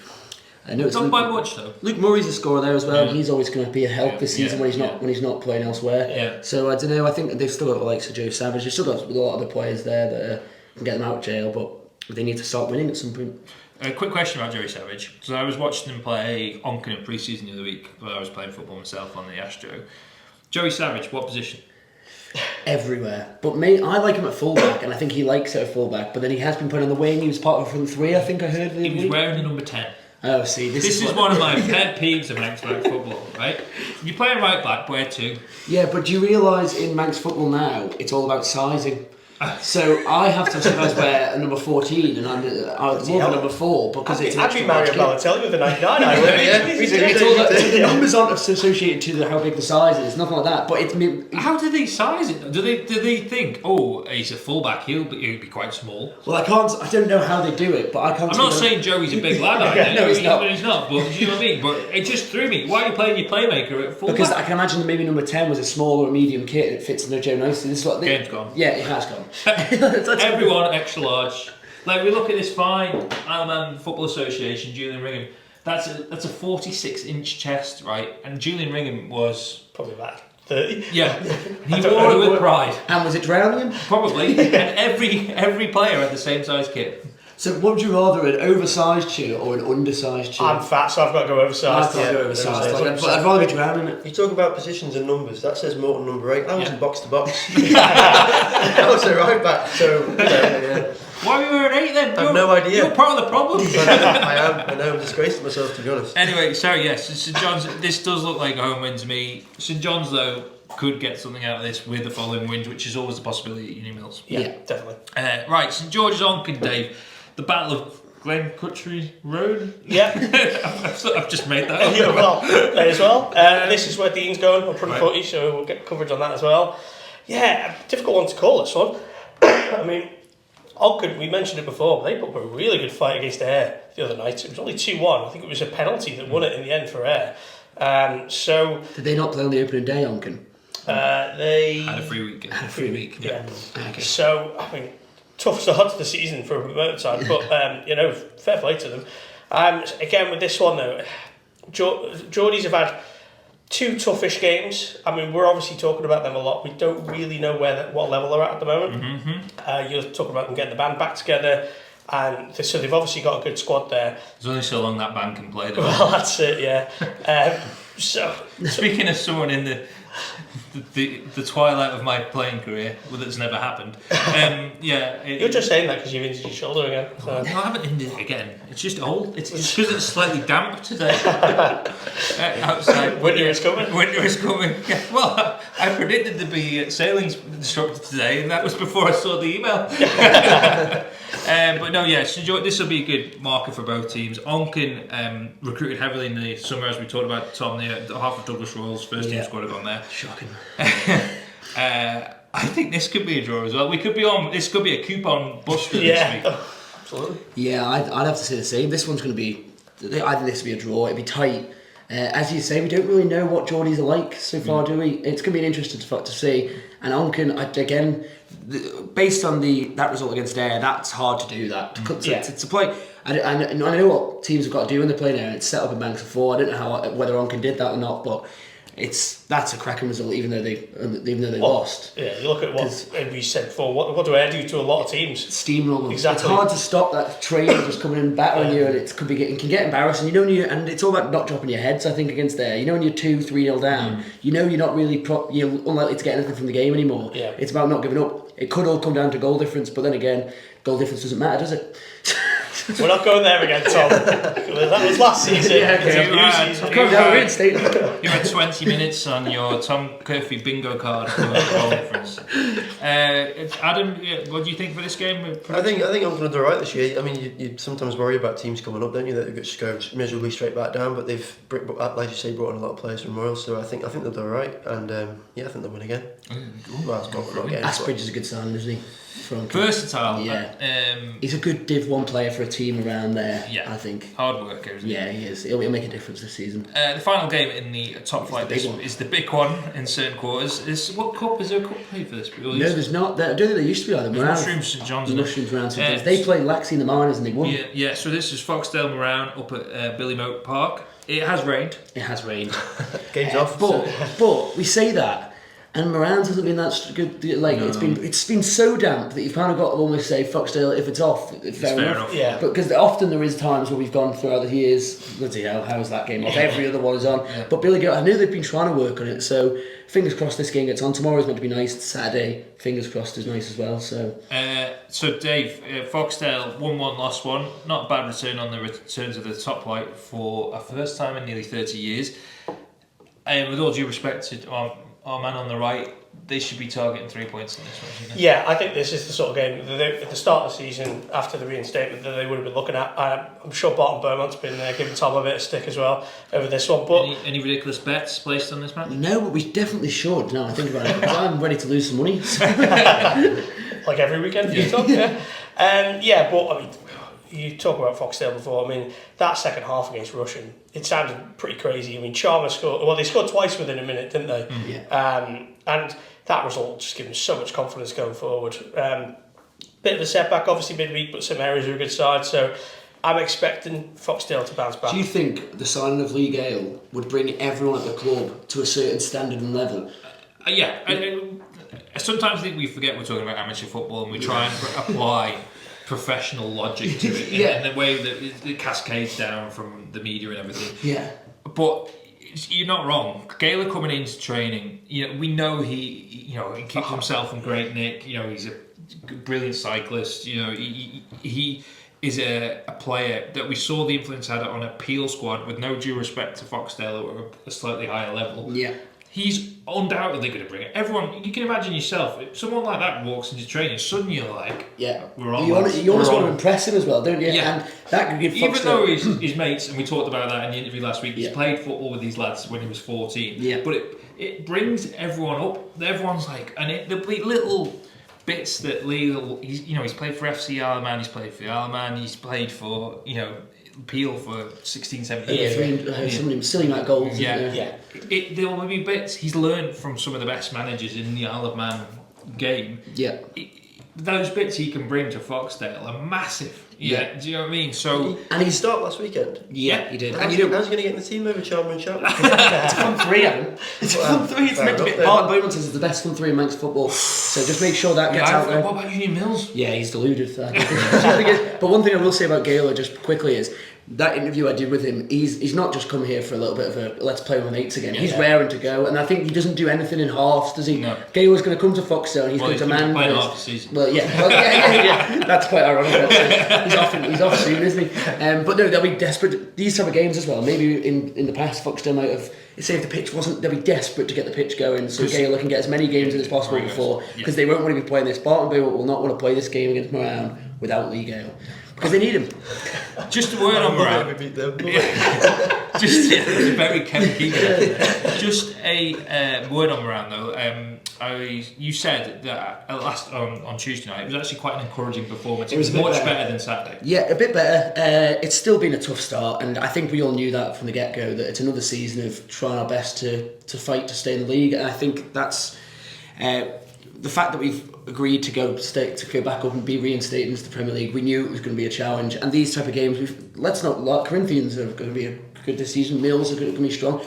I know it's not by much though. Luke Murray's a scorer there as well. Yeah. He's always going to be a help this season when he's not playing elsewhere. Yeah. So I don't know. I think they've still got the likes of Joe Savage. They've still got a lot of the players there that can get them out of jail, but they need to start winning at some point. A quick question about Joey Savage. So I was watching him play Onken in pre-season the other week while I was playing football myself on the Astro. Joey Savage, what position? Everywhere. But I like him at fullback, and I think he likes it at fullback. But then he has been put on the wing. He was part of front 3, I think I heard. He was wearing the number 10. Oh, see, this is one of my pet peeves of Manx Flag football, right? You're playing right back, wear 2. Yeah, but do you realise in Manx football now, it's all about sizing? So I have to sometimes wear a number 14, and I'm more of a number 4 because it's actually Mario Balotelli with a 99. The numbers aren't associated to how big the size is, nothing like that. But how do they size it? Do they think, oh, he's a fullback, he'll be quite small? Well, I don't know how they do it, but I can't. I'm not saying Joey's a big lad. No, he's not. He's not. But you know what I mean. But it just threw me. Why are you playing your playmaker at fullback? Because I can imagine that maybe number 10 was a small or a medium kit and it fits in the Joe nicely. This is what game's gone. Yeah, it has gone. Everyone extra large. Like, we look at this fine Ironman Football Association, Julian Ringham. That's a 46-inch chest, right? And Julian Ringham was probably about 30. Yeah, he wore it with pride. And was it drowning him? Probably. And every player had the same size kit. So what would you rather, an oversized cheer or an undersized cheer? I'm fat, so I've got to go oversized. I've got to go oversized. I'd rather be drowning it. You talk about positions and numbers. That says Morton number 8. I was in box to box. I was a right back. So why were you wearing 8 then? I have no idea. You're part of the problem. I know. I'm disgracing myself, to be honest. Anyway, so yes, St John's. This does look like a home win to me. St John's though could get something out of this with the following wins, which is always a possibility at Union Mills. Yeah, definitely. Right, St George's Onken, Dave. The Battle of Glen Cutchery Road? Yeah. I've just made that up. Yeah, well, there as well. This is where Dean's going on front footy, so we'll get coverage on that as well. Yeah, difficult one to call, this one. I mean, Onken, we mentioned it before, but they put up a really good fight against Ayr the other night. It was only 2-1. I think it was a penalty that won it in the end for Ayr. So did they not play on the opening day, Onken? They had a free week. Yeah. Okay. So, I mean, tough start to the season for a promoted side, but fair play to them. Again, with this one though, Geordies have had 2 toughish games. I mean, we're obviously talking about them a lot. We don't really know what level they're at the moment. You're talking about them getting the band back together, and so they've obviously got a good squad there. There's only so long that band can play, though. Well, that's it, yeah. So speaking of someone in the twilight of my playing career, well, that's never happened. You're just saying that because you've injured your shoulder again. So. No, I haven't injured it again. It's just old. It's because it's slightly damp today. Outside. Winter is coming. Winter is coming. Yeah, well, I predicted to be sailing instructor today, and that was before I saw the email. But no, this will be a good marker for both teams. Onken recruited heavily in the summer, as we talked about. Tom, the half of Douglas Royals first team squad have gone there. Shocking. I think this could be a draw as well. This could be a coupon buster this week. Absolutely. Yeah, I'd have to say the same. This one's going to be. I think this will be a draw. It'll be tight. As you say, we don't really know what Geordies are like so far, do we? It's going to be an interesting to see. And Onken, again, based on that result against Ayr, that's hard to do that. To play. I know what teams have got to do when they play now, and it's set up in Manx Footy. I don't know whether Onken did that or not, but that's a cracking result, even though they lost. Yeah, you look at what we said before. What do Ayr do to a lot of teams? Steamroll them. Exactly. It's hard to stop that train just coming in battering you, and it can get embarrassing. And it's all about not dropping your heads. I think against Ayr, when you're 2-3-0 down, you're not really you're unlikely to get anything from the game anymore. Yeah. It's about not giving up. It could all come down to goal difference, but then again, goal difference doesn't matter, does it? We're not going there again, Tom. That was last season. You had 20 minutes on your Tom Curfew bingo card for goal difference. Adam, what do you think for this game? I think I'm going to do right this year. I mean, you sometimes worry about teams coming up, don't you? That they just go miserably straight back down, but they've, like you say, brought in a lot of players from Royal, so I think they'll do right, and I think they'll win again. Well, not again. Asbridge is a good signing, isn't he? Versatile. Yeah. He's a good Div 1 player for a team around there, I think. Hard worker, isn't he? Yeah, he is. He'll make a difference this season. The final game in the top flight is the big one in certain quarters. Is there a cup played for this? No, there's not. I don't think there used to be either. Mushrooms St John's. Mushrooms around St John's. They played Laxey in the minors and they won. Yeah, so this is Foxdale Moran up at Billy Moat Park. It has rained. Game's off. But we say that. And Moran's hasn't been that good. It's been so damp that you've kind of got to almost say Foxdale, if it's off, fair enough. Yeah. But because often there is times where we've gone throughout the years. Bloody hell, how's that game off? Every other one is on. Yeah. But Billy Goat, I know they've been trying to work on it. So fingers crossed this game gets on. Tomorrow's meant to be nice. It's Saturday. Fingers crossed is nice as well. So Dave, Foxdale 1-1, lost 1. Not a bad return on the return to the top flight for a first time in nearly 30 years. With all due respect to our man on the right, they should be targeting 3 points in this one, shouldn't they? Yeah, I think this is the sort of game that at the start of the season, after the reinstatement, that they would have been looking at. I'm sure Barton Beaumont's been giving Tom a bit of stick as well over this one. But any ridiculous bets placed on this match? No, but we definitely should. Now I think about it, because I'm ready to lose some money. Like every weekend for you, Tom. But I mean, you talk about Foxdale before. I mean, that second half against Russian, it sounded pretty crazy. I mean, Chalmers scored. Well, they scored twice within a minute, didn't they? And that result just gave them so much confidence going forward. Bit of a setback, obviously midweek, but some areas are a good side. So I'm expecting Foxdale to bounce back. Do you think the signing of Lee Gale would bring everyone at the club to a certain standard and level? I sometimes think we forget we're talking about amateur football and we try and apply professional logic to it in the way that it cascades down from the media and everything. Yeah. But you're not wrong. Gaylor coming into training, we know he keeps himself in great nick. He's a brilliant cyclist. He is a player that we saw the influence had on a Peel squad, with no due respect to Foxdale or a slightly higher level. Yeah. He's undoubtedly going to bring it. Everyone, you can imagine yourself, if someone like that walks into training, suddenly you're like, we're on. You always want to impress him as well, don't you? Yeah. And that could give Foxdale... Even though his mates, and we talked about that in the interview last week, he's played football with these lads when he was 14. Yeah. But it brings everyone up. Everyone's like, and the little bits that Lee, he's played for FC Alaman, he's played for Alaman, he's played for, Peel for 16, 17 years. Some silly amount of goals. There will be bits he's learned from some of the best managers in the Isle of Man game. Yeah. Those bits he can bring to Foxdale are massive. Yeah, do you know what I mean? So and he started last weekend. Yeah, he did. And you know, how's he going to get in the team over Chalmers and Chapman? it's a front three, Adam. It's a front three. It's meant to be. Martin Bowman says it's the best front three in Manx football. So just make sure that gets out there. What about Union Mills? Yeah, he's deluded. But one thing I will say about Gaylor just quickly is that interview I did with him, he's not just come here for a little bit of a let's play with mates again. He's raring to go, and I think he doesn't do anything in halves, does he? No. Gaylor's going to come to Foxtel and he's going to demand. Playing half the season. Well, yeah. That's quite ironic. He's off soon, isn't he? But no, they'll be desperate. These type of games as well. Maybe in the past, Foxtel might have. Say if the pitch wasn't, they'll be desperate to get the pitch going so Gaylor can get as many games in as possible before, because they won't want to be playing this. Barton Bay will not want to play this game against Moran without Lee Gale, because they need him. Just a word on Moran. Just very Kevin Keegan. Just a word on Moran though. You said that last on Tuesday night it was actually quite an encouraging performance. It was much better than Saturday. Yeah, a bit better. It's still been a tough start, and I think we all knew that from the get-go, that it's another season of trying our best to fight to stay in the league, and I think that's the fact that we've agreed to go back up and be reinstated into the Premier League. We knew it was going to be a challenge, and these type of games, let's not lie, Corinthians are going to be good this season. Mills are going to be strong.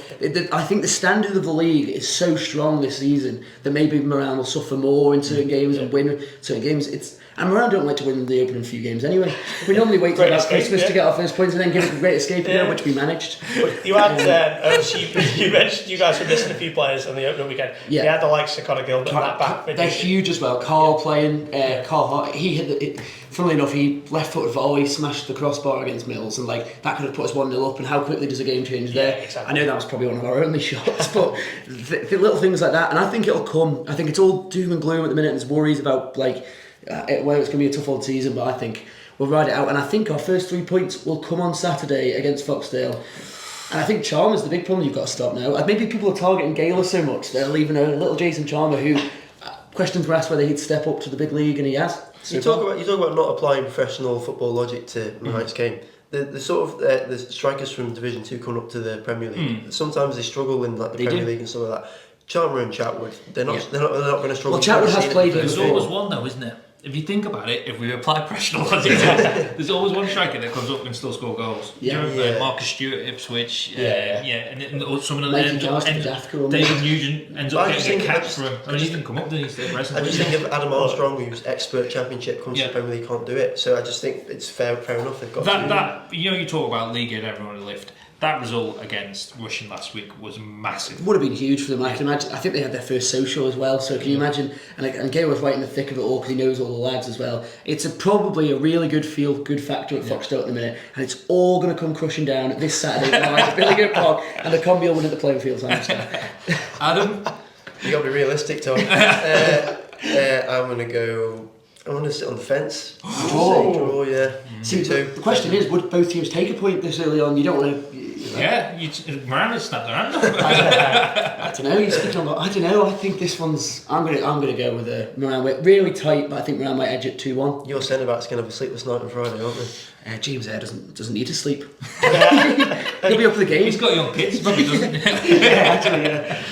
I think the standard of the league is so strong this season that maybe Moran will suffer more in certain games and win certain games. And Moran don't like to win the opening few games anyway. We normally wait till about Christmas to get our first points and then give it a great escape, which we managed. But you had, you mentioned you guys were missing a few players on the opening weekend. Yeah. You had the likes of Conor Gilbert and that back. They're huge as well. Carl playing, Carl Hart, he hit it. Funnily enough, he left-footed volley, smashed the crossbar against Mills, and that could have put us 1-0 up. And how quickly does a game change there? Exactly. I know that was probably one of our only shots, but the little things like that, and I think it'll come. I think it's all doom and gloom at the minute, and there's worries about where it's going to be a tough old season, but I think we'll ride it out, and I think our first 3 points will come on Saturday against Foxdale. And I think Chalmers is the big problem you've got to stop now. Maybe people are targeting Gaylor so much they're leaving a little Jason Chalmers who questions were asked whether he'd step up to the big league, and he has. You talk about not applying professional football logic to tonight's game. The sort of the strikers from Division 2 coming up to the Premier League. Sometimes they struggle in the Premier League and stuff like that. Chalmers and Chatwood, they're not going to struggle. Well, Chatwood has played. There's always one though, isn't there? If you think about it, if we apply professional logic, there's always one striker that comes up and still score goals. Marcus Stewart, Ipswich, and some of them. David Nugent ends up getting a catch for him. I mean, he didn't come up, did he? I just think if Adam Armstrong, who's expert Championship, comes to the Premier League, can't do it. So I just think it's fair enough. They've got that. You talk about league and everyone in the lift. That result against Russian last week was massive. Would have been huge for them. I can imagine. I think they had their first social as well. So can you imagine? And Gayle was right in the thick of it all because he knows all the lads as well. It's probably a really good factor at Foxtel at the minute, and it's all going to come crushing down this Saturday night at Billigoat Park, and the Combi will win at the playing field. Adam, you got to be realistic, Tom. I'm going to go. I want to sit on the fence. Draw, yeah. See, the question is, would both teams take a point this early on? You don't want to. Moran has snapped their hand off. I don't know. He's speaking on. I don't know. I think this one's. I'm gonna go with a Moran. Really tight, but I think Moran might edge it 2-1. Your centre back's gonna have a sleepless night on Friday, aren't they? James Eyre doesn't need to sleep. He'll be up for the game. He's got young kids, probably doesn't. Yeah.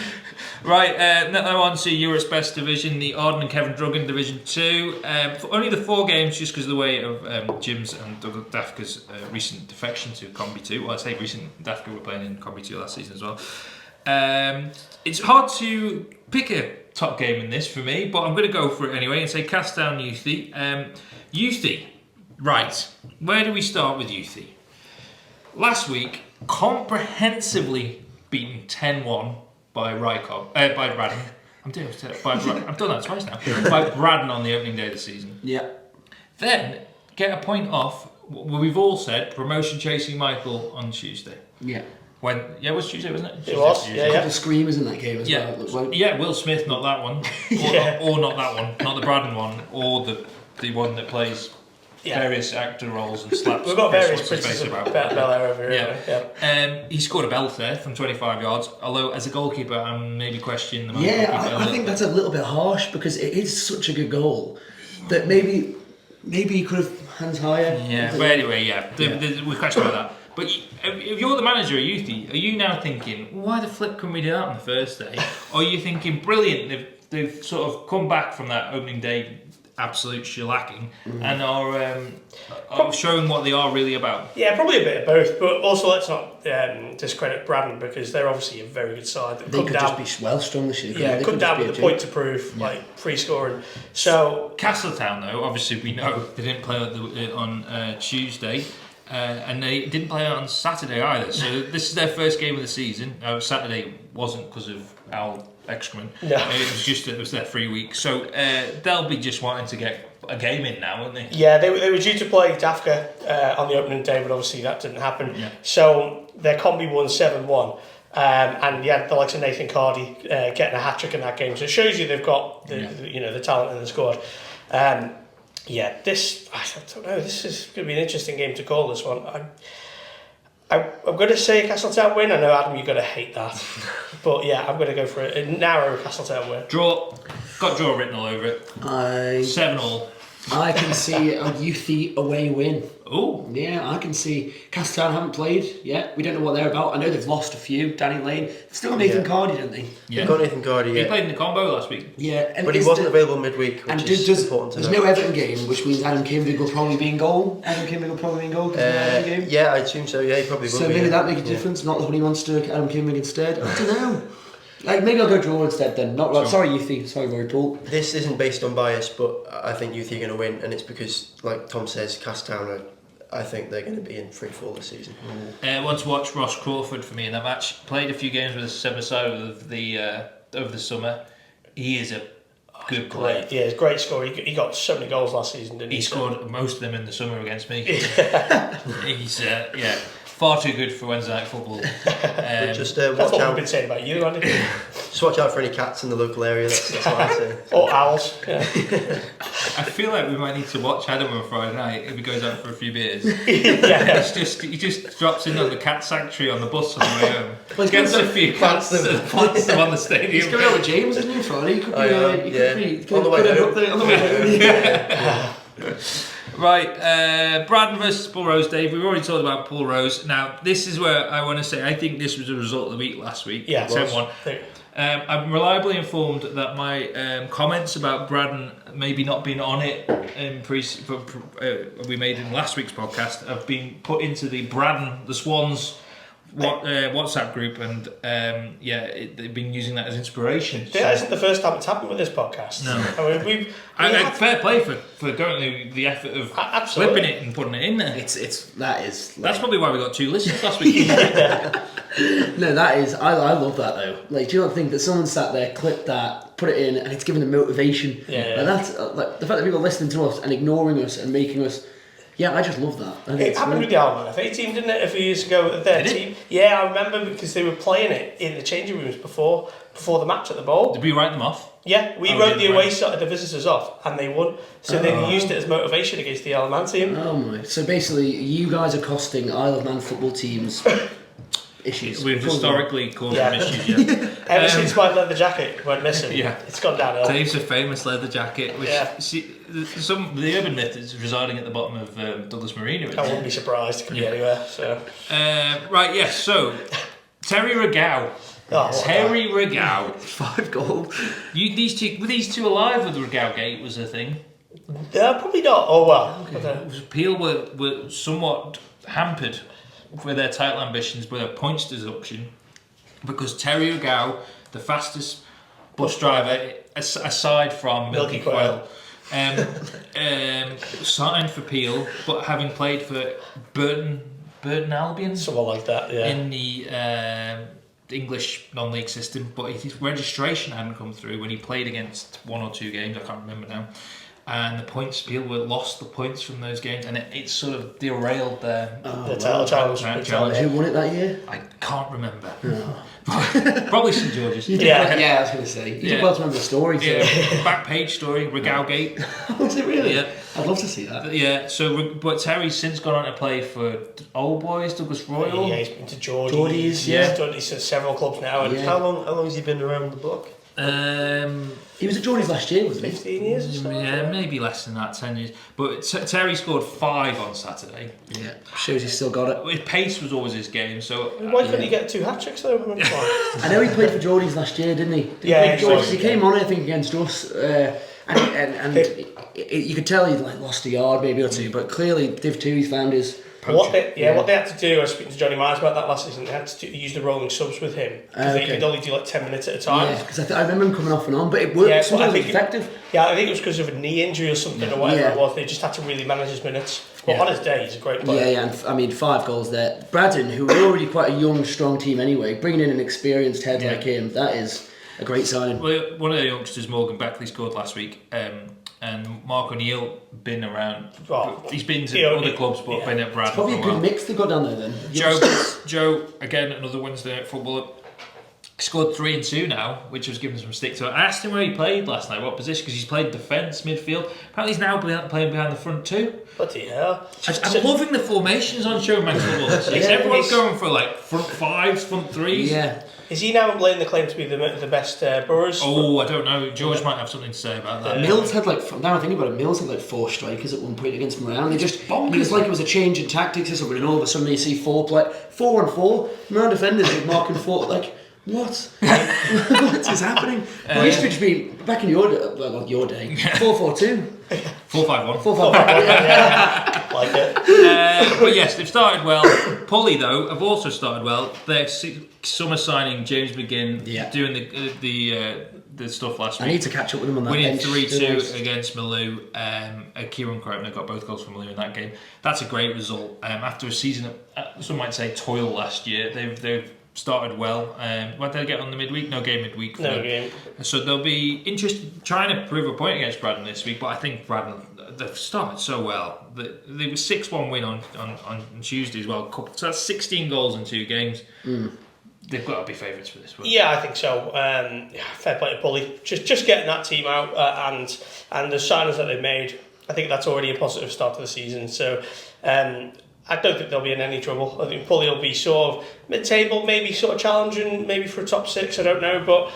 Right, now on to Europe's best division, the Arden and Kevin Druggan Division 2. For only the 4 games, just because of the way of Jim's and Dafka's recent defection to Combi 2. Well, I say recent, Dafka were playing in Combi 2 last season as well. It's hard to pick a top game in this for me, but I'm going to go for it anyway and say cast down Youthy. Youthy, right, where do we start with Youthy? Last week, comprehensively beaten 10-1. By Braddon. I've done that twice now. By Braddon on the opening day of the season. Yeah. Then get a point off. We've all said promotion chasing Michael on Tuesday. Yeah. It was Tuesday, wasn't it? It was. A couple of screamers in that game as well. Yeah, Will Smith, not that one, or not that one, not the Braddon one, or the one that plays various actor roles and slaps. We've got various pictures of Belair over here. He scored a belt there from 25 yards, although as a goalkeeper I'm maybe questioning the I think that's a little bit harsh because it is such a good goal that maybe he could have hands higher. Yeah, but anyway, we question about that. But if you're the manager at Youthy, are you now thinking, why the flip couldn't we do that on the first day? Or are you thinking, brilliant, they've sort of come back from that opening day absolute shellacking and are showing what they are really about. Yeah, probably a bit of both, but also let's not discredit Bradden because they're obviously a very good side. They could just be well strong this year. Yeah, come down with a point to prove, like free scoring. So Castletown, though, obviously we know they didn't play on Tuesday. And they didn't play on Saturday either. So this is their first game of the season. Saturday wasn't because of our excrement. No. It was their free week. So they'll be just wanting to get a game in now, aren't they? Yeah, they were due to play Dafka on the opening day, but obviously that didn't happen. Yeah. So their Combi won 7-1. And yeah, the likes of Nathan Cardy getting a hat-trick in that game. So it shows you they've got the talent in the squad. Yeah, I don't know. This is going to be an interesting game to call. This one, I'm going to say Castletown win. I know Adam, you're going to hate that, but yeah, I'm going to go for a narrow Castletown win. Draw, got draw written all over it. 7-7. I can see a Youthy away win. Oh, yeah, I can see Castletown haven't played yet. We don't know what they're about. I know they've lost a few. Danny Lane, still Nathan Cardy, didn't they? Yeah, they've got Nathan Cardy. He played in the combo last week. Yeah, but he wasn't available midweek, which is important to know. There's no Everton game, which means Adam Kimvig will probably be in goal. Game. Yeah, I assume so. Yeah, he probably will. So maybe that make a difference. Not that he wants to Adam Kimvig instead. I don't know. Like maybe I'll go draw instead then. Not right. Sorry, Youthy. Sorry, Rory Paul. This isn't based on bias, but I think Youthy are going to win, and it's because, like Tom says, Castletown I think they're going to be in free fall this season. Want to watch Ross Crawford for me in that match. Played a few games with the seven-side over the summer. He is a good player. Yeah, he's a great scorer. He got so many goals last season, didn't he? He scored most of them in the summer against me. He's far too good for Wednesday night football. Just that's watch what out. we've been saying about you, Andy. Just watch out for any cats in the local area. That's what I say. Or owls. Yeah. I feel like we might need to watch Adam on Friday night if he goes out for a few beers. Yeah. He just drops in on the cat sanctuary on the bus on the way home. Gets a few cats and plants them on the stadium. He's going out with James, isn't he, Friday? He could be on the way home. Right, Braddon versus Paul Rose, Dave. We've already talked about Paul Rose. Now, this is where I want to say I think this was a result of the week last week. Yeah, 7-1. I'm reliably informed that my comments about Braddon maybe not being on it we made in last week's podcast have been put into the Braddon, the Swans WhatsApp group, and they've been using that as inspiration. That isn't the first time it's happened with this podcast. No. I mean, fair play for going to the effort of flipping it and putting it in there. That's probably why we got 2 listens last week. No, that is. I love that though. Like, do you not think that someone sat there, clipped that, put it in, and it's given them motivation? Yeah. Like, that's like the fact that people are listening to us and ignoring us and making us. Yeah, I just love that. It happened with the Alman FA team, didn't it, a few years ago? Their team. Yeah, I remember because they were playing it in the changing rooms before the match at the Bowl. Did we write them off? Yeah, we wrote the away side of the visitors off, and they won. So they used it as motivation against the Alman team. Oh my! So basically, you guys are costing Isle of Man football teams issues. We've historically caused them issues. Yeah. Ever since my leather jacket went missing, it's gone downhill. Dave's a famous leather jacket, which the urban myth is residing at the bottom of Douglas Marina. I wouldn't be surprised. It could be anywhere. So So Terry Regau. Terry Regau. 5 goals. Were these two alive when the Regau Gate was a thing? Probably not. Oh well. Okay. Peel were somewhat hampered with their title ambitions with a points deduction because Terry Regau, the fastest bus driver aside from Milky Quail, signed for Peel, but having played for Burton Albion, someone like that, in the English non-league system, but his registration hadn't come through when he played against 1 or 2 games. I can't remember now. And the points, Peel lost the points from those games, and it sort of derailed the title challenge. Who won it that year? I can't remember. Probably St George's. Yeah, I was going to say. You did well to remember the story. So. Yeah, back page story, Regau Gate. Was it really? Yeah. I'd love to see that. Yeah, but Terry's since gone on to play for Old Boys, Douglas Royal. Yeah, he's been to Geordie's. He's done several clubs now. And how long has he been around the block? He was at Geordie's last year, wasn't he? 15 years or so? Yeah, maybe less than that, 10 years. But Terry scored 5 on Saturday. Yeah, shows he's still got it. His pace was always his game, so... Why couldn't he get 2 hat-tricks though? I know he played for Geordie's last year, didn't he? He came on, I think, against us. And you could tell he'd like lost a yard maybe or two, but clearly Div 2 he's found his... What they had to do, I was speaking to Johnny Myers about that last season, they had to use the rolling subs with him. Because they could only do like 10 minutes at a time. Yeah, because I remember him coming off and on, but it worked. Yeah, sometimes it was effective. I think it was because of a knee injury or something or whatever it was. They just had to really manage his minutes. But on his day, he's a great player. Yeah, and I mean, 5 goals there. Braddon, who were already quite a young, strong team anyway, bringing in an experienced head like him, that is a great signing. Well, one of the youngsters, Morgan Beckley, scored last week. And Mark O'Neill been around. He's been to other clubs, but been at Braddon. Probably a good mix they got down there then. Joe, again, another Wednesday night footballer. Scored 3 and 2 now, which was giving some stick to it. I asked him where he played last night, what position, because he's played defence, midfield. Apparently he's now playing behind the front 2. Bloody hell. I'm loving the formations on show Manx Football this year. Everyone's going for like front 5s, front 3s. Yeah. Is he now laying the claim to be the best Boroughs? Oh, I don't know. George might have something to say about that. Mills had now I think about it, Mills had like 4 strikers at one point against Moran. They just, it was like it was a change in tactics or something, and all of a sudden you see 4 on 4, Moran defenders with Mark and 4, like, what? What is happening? It used to just be, back in your day, 4-4-2. 4-5-1. 4-5-1. Like it. But yes, they've started well. Pulley, though, have also started well. Their summer signing, James McGinn, doing the stuff last week. I need to catch up with him on that winning bench. 3-2 against Malou. Kieran Croutner got both goals from Malou in that game. That's a great result. After a season of, some might say, toil last year, they've started well. What did they get on the midweek? No game midweek. No game. So they'll be interested trying to prove a point against Braddon this week, but I think Braddon, they've started so well. They were 6-1 win on Tuesday as well. So that's 16 goals in 2 games. They've got to be favourites for this one. Yeah, I think so. Fair play to Pulley. Just getting that team out and the signings that they've made, I think that's already a positive start to the season. So I don't think they'll be in any trouble. I think Pulley will be sort of mid-table, maybe sort of challenging, maybe for a top 6. I don't know, but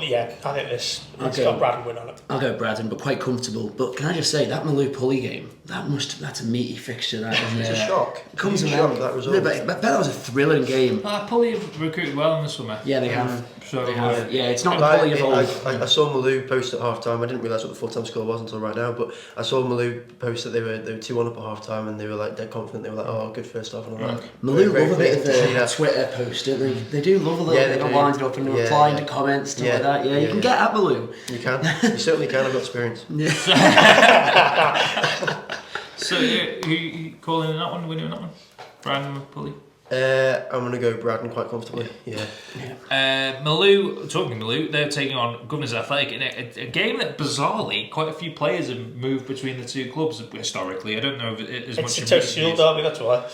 yeah, I think it's got Braddon win on it. I'll go Braddon, but quite comfortable. But can I just say that Malou Pulley game? That's a meaty fixture. That isn't it? It's a shock. It comes around. Shock, that result. No, but I bet that was a thrilling game. Pulley have recruited well in the summer. Yeah, they have. So they have. Yeah, it's not the Pulley of old. I saw Malou post at half time. I didn't realise what the full-time score was until right now, but I saw Malou post that they were 2-1 up at half time, and they were like dead confident. They were like, oh, good first half and all that. Malou love a bit of the Twitter post, don't they? They do love a little bit of winding up and replying to comments, stuff like that. Yeah, you can get at Malou. You can. You certainly can. I've got experience. So who you calling in that one? Winning that one? Braddon or Pulley? I'm going to go Braddon quite comfortably. Yeah. Malou, they're taking on Governors Athletic in a game that bizarrely quite a few players have moved between the 2 clubs historically. I don't know if it is much. It's a Tony Sewell derby, that's why.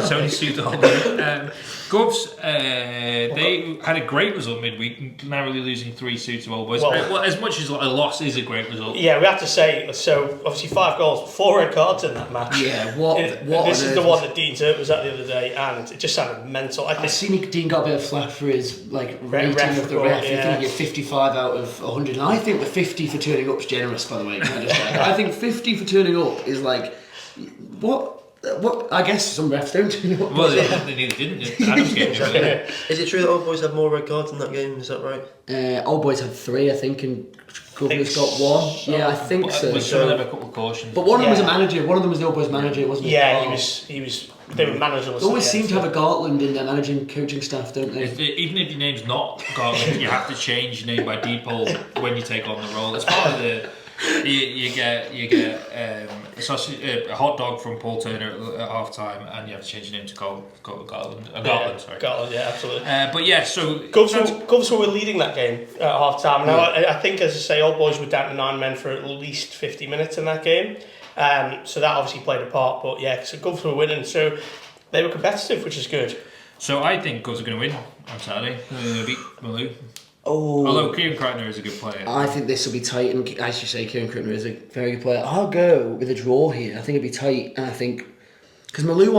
Tony Sewell derby. Govs, they had a great result midweek, narrowly losing 3-2 to Old Boys. Well, as much as a loss is a great result. Yeah, we have to say, so obviously 5 goals, 4 red cards in that match. Yeah, what this is the one that Dean Turp was at the other day, and it just sounded mental. I think Dean got a bit of flack for his rating of the ref. I think he get 55 out of 100, and I think the 50 for turning up is generous, by the way. I think 50 for turning up is like, what? I guess some refs don't turn up. Well, they neither didn't. Adam's game. Is it true that Old Boys had more red cards in that game? Is that right? Old Boys had 3, I think, and Governors got 1. Yeah, I think so. With some of them a couple of cautions. But one of them was a manager. One of them was the Old Boys manager, wasn't he? Yeah, he was. They were managers. They always seem to have a Gartland in their managing coaching staff, don't they? Even if your name's not Gartland, you have to change your name by default when you take on the role. It's part of the. You get a hot dog from Paul Turner at half time, and you have to change your name to Gartland. Sorry. Gartland, yeah, absolutely. But yeah, so Govs were leading that game at half time. Now I think, as I say, Old Boys were down to 9 men for at least 50 minutes in that game. So that obviously played a part. But yeah, so Govs were winning, so they were competitive, which is good. So I think Govs are going to win on Saturday. They're going to beat Malou. Oh. Although Kieran Croutner is a good player. I think this will be tight, and as you say, Kieran Croutner is a very good player. I'll go with a draw here. I think it'll be tight, and I think because Malou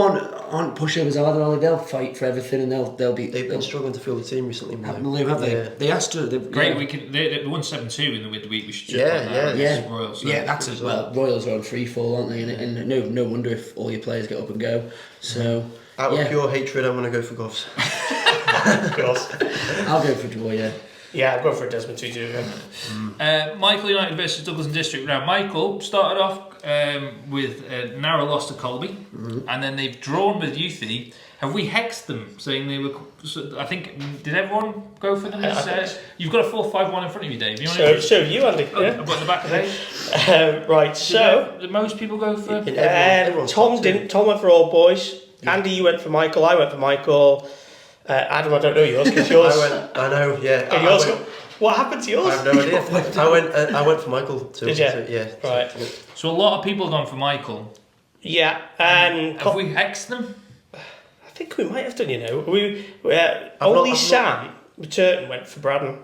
aren't pushovers either. They'll fight for everything, and they'll be. They've been struggling to fill the team recently. Malou, have they? Yeah. They asked to. Great weekend. They won 7-2 in the midweek. We should Royals. So. Yeah, that's as well. Royals are on free fall, aren't they? And no wonder if all your players get up and go. So out of pure hatred, I'm going to go for Govs. Of course. I'll go for draw. Yeah. Yeah, I'd go for a Desmond Tutu again. Michael United versus Douglas and District. Now, Michael started off with a narrow loss to Colby, and then they've drawn with Youthy. Have we hexed them, saying they were... I think, did everyone go for them? You've got a 4-5-1 in front of you, Dave. You So you, Andy. I've got the back of it. Right, so... Did most people go for... Tom didn't. Tom went for All Boys. Andy, you went for Michael. I went for Michael. Adam, I don't know yours, because yours... I know, yeah. What happened to yours? I have no idea. I went for Michael too. Did you? So, yeah. Right. So a lot of people have gone for Michael. Yeah. Have we hexed them? I think we might have done, only Sam Turton went for Braddon.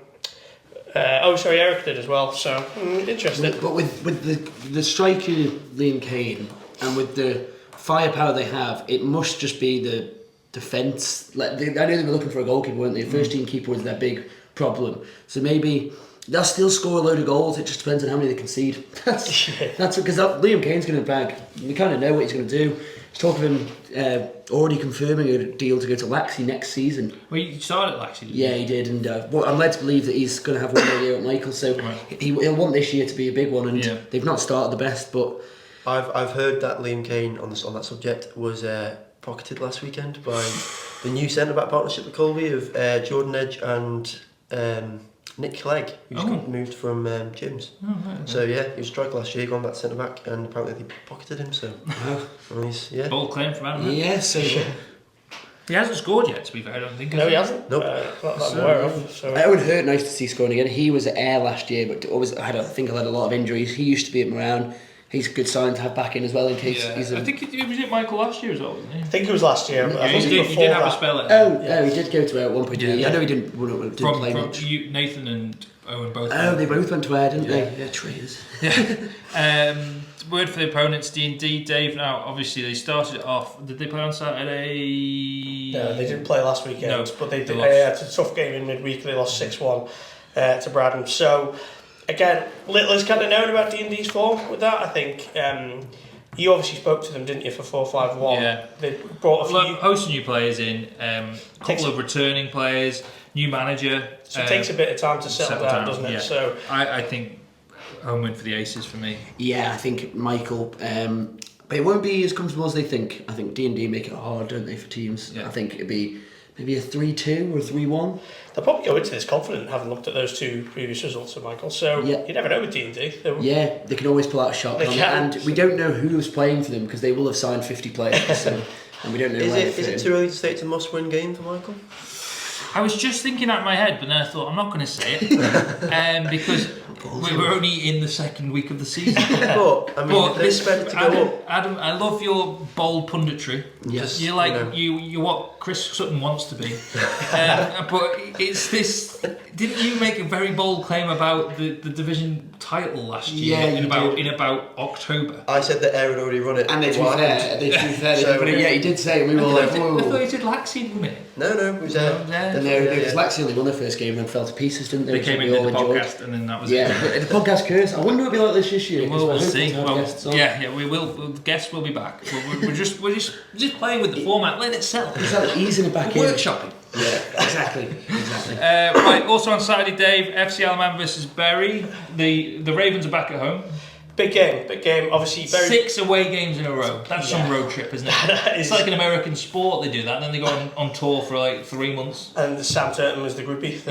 Eric did as well, so interesting. But with the striker Liam Kane and with the firepower they have, it must just be the defence. I know they were looking for a goalkeeper, weren't they? First team keeper was their big problem. So maybe they'll still score a load of goals. It just depends on how many they concede. That's because Liam Kane's going to bag. We kind of know what he's going to do. There's talk of him already confirming a deal to go to Laxey next season. Well, you started at Laxey, didn't you? Yeah, he did, and I'm led to believe that he's going to have one more year at Michael, so he'll want this year to be a big one, and they've not started the best, but... I've heard that Liam Kane, on that subject, was pocketed last weekend by the new centre-back partnership with Colby of Jordan Edge and Nick Clegg, who's moved from Gyms. So yeah, he was striker last year, gone back to centre back, and apparently they pocketed him. So bold claim from Adam. Yeah, so he hasn't scored yet. To be fair, I don't think. No, he hasn't. Nope. Not that I'm aware of. So. It would hurt nice to see scoring again. He was at Ayr last year, but I think he had a lot of injuries. He used to be at Moran. He's a good sign to have back in as well in case he's a... I think he was at Michael last year as well, wasn't he? I think it was last year. Yeah, he did have a spell at he did go to Ayr at one point. Yeah. I know he didn't play much. Nathan and Owen both. They both went to Ayr, didn't they? Yeah, traitors. Word for the opponents, D&D. Dave, now obviously they started it off. Did they play on Saturday? No, they didn't play last weekend, but they did. Lost. It's a tough game in midweek. They lost 6-1 to Braddon. So, again, little is kind of known about D&D's form with that. I think you obviously spoke to them, didn't you, for 4-5-1? Yeah. They brought a few... Host of new players in, a couple of returning players, new manager. So it takes a bit of time to settle down, doesn't it? Yeah. So I think home win for the Aces for me. Yeah, I think Michael... but it won't be as comfortable as they think. I think D&D make it hard, don't they, for teams? Yeah. I think it'd be maybe a 3-2 or a 3-1. They'll probably go into this confident, having looked at those two previous results of Michael. So you never know with D&D. Yeah, they can always pull out a shot. And we don't know who's playing for them because they will have signed 50 players. So, and we don't know. Is it too early to say it's a must-win game for Michael? I was just thinking out of my head, but then I thought I'm not going to say it because we were only in the second week of the season. But I mean, they expect to go up. Adam, I love your bold punditry. Yes, you're like you're what Chris Sutton wants to be. But it's this. Didn't you make a very bold claim about the division title last year? Yeah, in about October. I said that Ayr had already run it. And to be fair, he did say it. We were like, whoa. I thought you said Laxey won it. No, it was Laxey only won their first game and fell to pieces, didn't they? They came into the podcast and then that was it. Yeah, the podcast curse. I wonder what it'll be like this year. We'll see. We will. Guests will be back. We're just playing with the format. Let it settle. Exactly. Easing it back in. Workshopping. Yeah, exactly. Right. Also on Saturday, Dave, FC Alaman versus Bury. The Ravens are back at home. Big game. Obviously, Bury... 6 away games in a row. That's some road trip, isn't it? It's like an American sport. They do that, and then they go on tour for like 3 months. And Sam Turton was the groupie.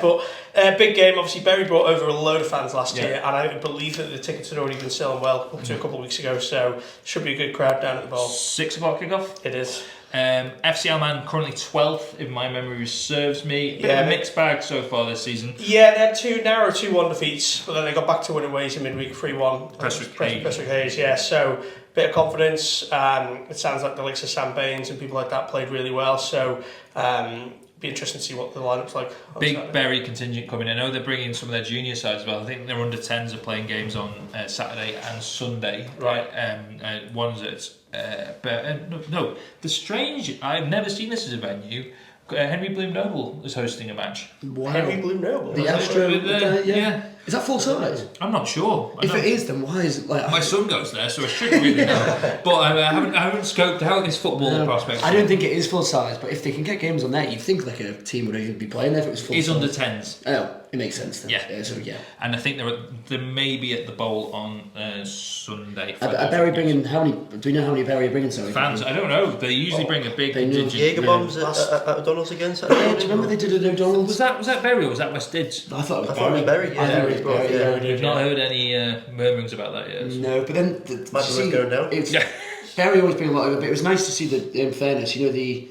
But big game. Obviously, Bury brought over a load of fans last year, and I believe that the tickets had already been selling well up to a couple of weeks ago. So should be a good crowd down at the Bowl. 6 o'clock kickoff. It is. FC Alman currently 12th, if my memory serves me. Bit of a mixed bag so far this season. Yeah, they had 2-1 defeats, but then they got back to winning ways in midweek 3-1. Prestwick Hayes, yeah. So bit of confidence. It sounds like the likes of Sam Baines and people like that played really well. So be interesting to see what the lineup's like. Big Bury contingent coming. I know they're bringing some of their junior sides as well. I think their under 10s are playing games on Saturday and Sunday. Right. One's at the strange. I've never seen this as a venue. Henry Bloom Noble is hosting a match. Wow. Henry Bloom Noble. The Astro. Yeah. Is that full size? I'm not sure. If it is, then why is it like... My son goes there, so I should really know. But I haven't scoped out this football prospect. I don't think it is full size, but if they can get games on there, you'd think like a team would even be playing there if it was full size. He's under 10s. Oh, it makes sense then. Yeah. So yeah. And I think they may be at the bowl on Sunday. Are Bury bringing how many? Do we know how many Bury are bringing? Sorry, fans. I don't know. They usually bring a big. Jaeger bombs at O'Donnell's again. Yeah, do you remember they did it at O'Donnell's? Was that Bury or was that West Dids? I thought it was Bury. Yeah, We've not heard any murmurings about that yet. So. No, but then going down. Bury always bring a lot of it. But it was nice to see that. In fairness, the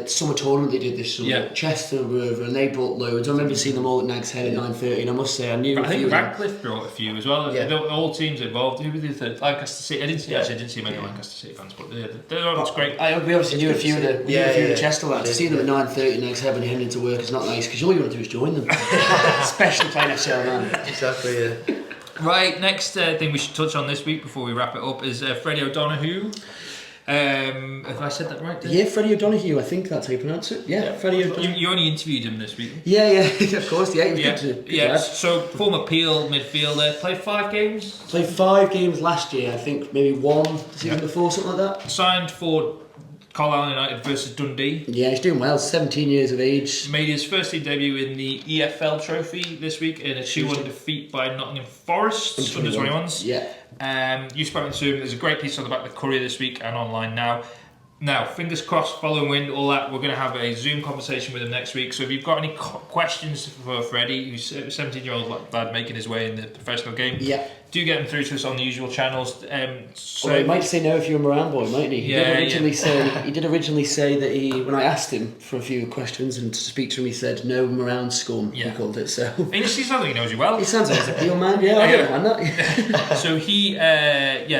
summer tournament they did this summer. Yeah. Chester were over and they brought loads. I remember seeing them all at Nag's Head at 9:30, and I must say I knew. I think Radcliffe brought a few as well. Yeah. All teams involved. Who were the third? Lancaster City. I didn't see many Lancaster City fans, but it's great. We obviously knew a few of the Chester lads. To see them at 9:30 Nag's Head when you're heading into work is not nice because all you want to do is join them, especially playing FCL man. Exactly. Yeah. Right, next thing we should touch on this week before we wrap it up is Freddie O'Donoghue. Have I said that right? Yeah, Freddie O'Donoghue, I think that's how you pronounce it. Yeah. Freddie O'Donoghue. You only interviewed him this week. Yeah, of course. Yeah, he was good lad. So former Peel midfielder, played 5 games. Played 5 games last year. I think maybe 1 the season before, something like that. Signed for Carlisle United versus Dundee. Yeah, he's doing well. 17 years of age. Made his first team debut in the EFL Trophy this week in a 2-1 defeat by Nottingham Forest under 21s. Yeah. You spoke to him. There's a great piece on the back of the Courier this week and online now. Now, fingers crossed, following wind, all that, we're going to have a Zoom conversation with him next week. So if you've got any questions for Freddie, who's a 17-year-old lad making his way in the professional game, do get him through to us on the usual channels. He might say no if you're a Moran boy, mightn't he? He did originally say that when I asked him for a few questions and to speak to him, he said no Moran scum. He called it. So he sounds like he knows you well. He sounds like he's a Peel man. Yeah, I don't mind that. So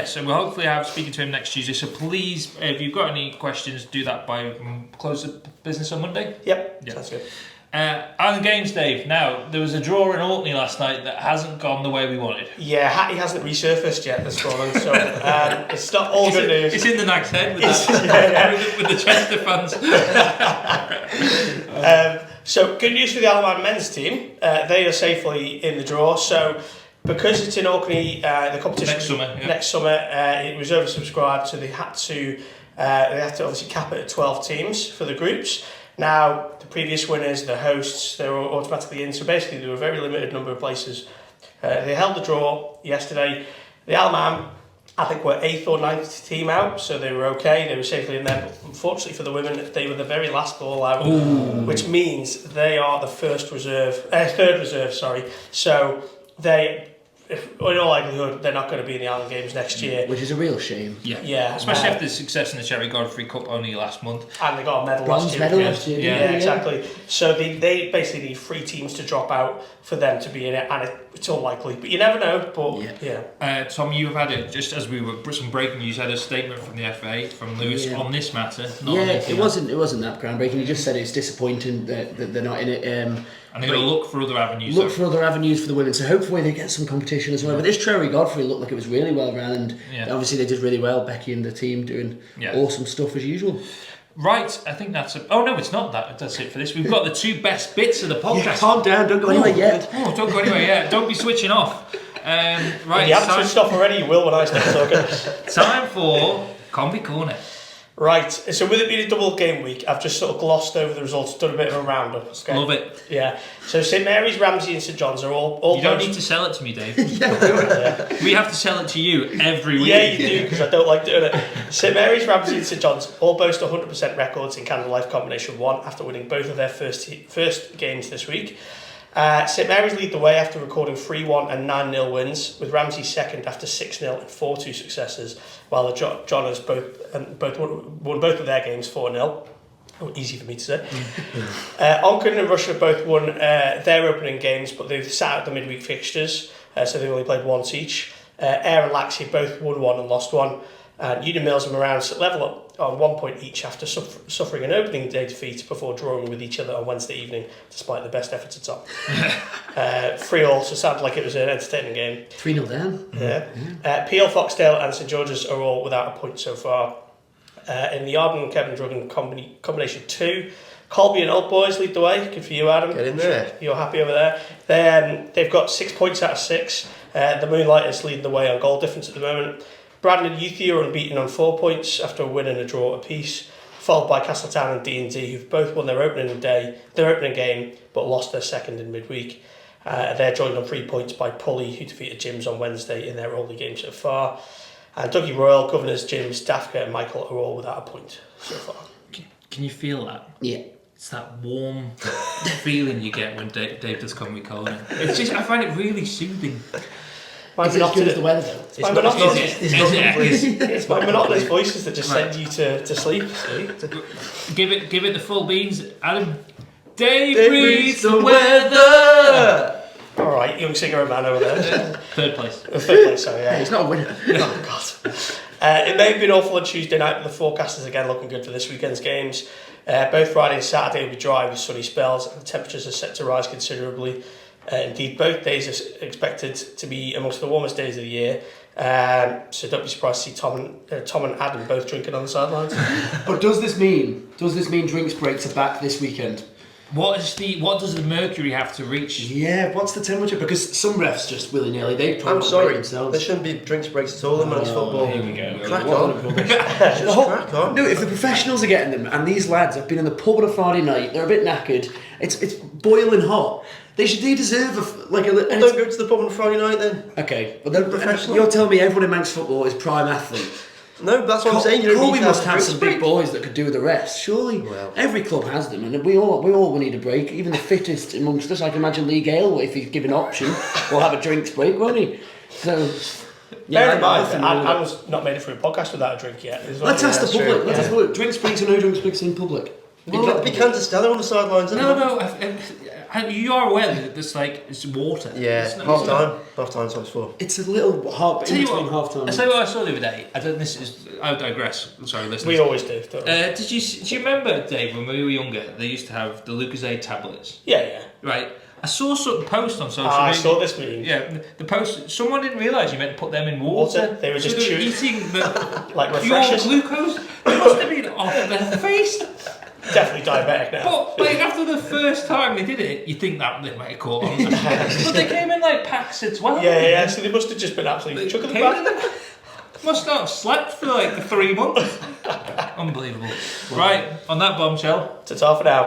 so we'll hopefully have speaking to him next Tuesday. So please, if you've got any questions, do that by close of business on Monday. Yep. Sounds good. Island Games, Dave. Now, there was a draw in Orkney last night that hasn't gone the way we wanted. Yeah, Hattie hasn't resurfaced yet this morning, so it's not all good news. It's in the Nag's Head with, with the Chester fans. So, good news for the Alaman men's team. They are safely in the draw. So, because it's in Orkney, the competition next summer, it was oversubscribed, so they had to obviously cap it at 12 teams for the groups. Now, the previous winners, the hosts, they were automatically in, so basically there were a very limited number of places. They held the draw yesterday. The Alaman, I think, were 8th or 9th team out, so they were okay, they were safely in there. But unfortunately for the women, they were the very last ball out, which means they are the third reserve, so they... in all likelihood, they're not going to be in the Island Games next year. Which is a real shame. Yeah. Especially after the success in the Cherry Godfrey Cup only last month. And they got a medal last year. Yeah, exactly. So they basically need 3 teams to drop out for them to be in it, and it's unlikely. But you never know, but Tom, you've had it, just as we were, some breaking news, had a statement from the FA, from Lewis, on this matter. It wasn't that groundbreaking. He just said it's disappointing that they're not in it. And they're going to look for other avenues. For other avenues for the women. So hopefully they get some competition as well. But this Cherry Godfrey looked like it was really well run, and obviously they did really well. Becky and the team doing awesome stuff as usual. Right, I think that's it. Oh no, it's not that. That's it for this. We've got the 2 best bits of the podcast. Yeah, calm down. Don't go anywhere yet. Don't go anywhere yet. Don't be switching off. Right. You haven't switched off already. You will when I start talking. Time for Combi Corner. Right, so with it being a double game week, I've just sort of glossed over the results, done a bit of a roundup. Okay? Love it. Yeah, so St Mary's, Ramsey and St John's are all you don't need to sell it to me, Dave. We have to sell it to you every week. Yeah, you do, because I don't like doing it. St Mary's, Ramsey and St John's all boast 100% records in Canada Life Combination 1 after winning both of their first games this week. St Mary's lead the way after recording 3-1 and 9-0 wins, with Ramsey second after 6-0 and 4-2 successes, while the Johners both won both of their games 4-0. Oh, easy for me to say. Onken and Russia both won their opening games, but they've sat out the midweek fixtures, so they've only played once each. Ayr and Laxey both won 1 and lost 1. And Union Mills and Moran sit level up on 1 point each after suffering an opening day defeat before drawing with each other on Wednesday evening, despite the best efforts at top. 3-3, so sounded like it was an entertaining game. 3-0 down. Yeah. Peel, Foxdale and St George's are all without a point so far. In the Arden and Kevin Druggan combination 2, Colby and Old Boys lead the way. Good for you, Adam. Get in there. You're happy over there. They've got 6 points out of 6. The Moonlighters leading the way on goal difference at the moment. Brandon Youthie are unbeaten on 4 points after a win and a draw apiece, followed by Castletown and D&D, who've both won their opening game, but lost their second in midweek. They're joined on 3 points by Pulley, who defeated Jims on Wednesday in their only game so far. And Dougie Royal, Governors, Jims, Dafka and Michael are all without a point so far. Can you feel that? Yeah. It's that warm feeling you get when Dave does Combi calling. It's just, I find it really soothing. Is it as good as the weather though? It's my monotonous voices that just send you to sleep. Give it the full beans, Adam. Dave reads the weather. All right, young singer man over there. Third place. Third place, sorry. Yeah. He's not a winner. Oh God. It may have been awful on Tuesday night, but the forecast is again looking good for this weekend's games. Both Friday and Saturday will be dry with sunny spells, and the temperatures are set to rise considerably. Indeed, both days are expected to be amongst the warmest days of the year. So don't be surprised to see Tom and Adam both drinking on the sidelines. But does this mean drinks breaks are back this weekend? What does the mercury have to reach? Yeah, what's the temperature? Because some refs just willy-nilly, they probably I'm sorry, themselves. there shouldn't be drinks breaks at all in men's football. Here we go. Crack on. Crack on. No, if the professionals are getting them, and these lads have been in the pub on a Friday night, they're a bit knackered, it's boiling hot. They deserve a Don't go to the pub on Friday night then. Okay, but then you're telling me everyone in Manx football is prime athlete. No, that's what I'm saying. You don't Colby need to must have have a some drinks big break. boys that could do the rest. Surely, every club has them, and we all need a break. Even the fittest amongst us, I can imagine Lee Gale, if he's given an option, will have a drinks break, won't he? So, Bear in mind, I was not made it through a podcast without a drink yet. Let's ask the public. Let's ask the public. Drinks breaks or no drinks breaks in public? Well, be Stella on the sidelines. You are aware that it's water. Yeah, it's half time times 4. It's a little hard in between half time. I tell you what I saw the other day. I digress. Sorry, listeners. We always do. Do you remember, Dave, when we were younger, they used to have the Lucozade tablets? Yeah. Right. I saw some post on social media. I saw this meme. Yeah, the post. Someone didn't realise you meant to put them in water. They were just eating the like pure refreshers. glucose. They must have been off their face. Definitely diabetic now. But after the first time they did it, you think that they might have caught on. But they came in like packs as well. Yeah. So they must have just been absolutely chucking them back. Must not have slept for like 3 months. Unbelievable. Right, on that bombshell. Ta-ta for now.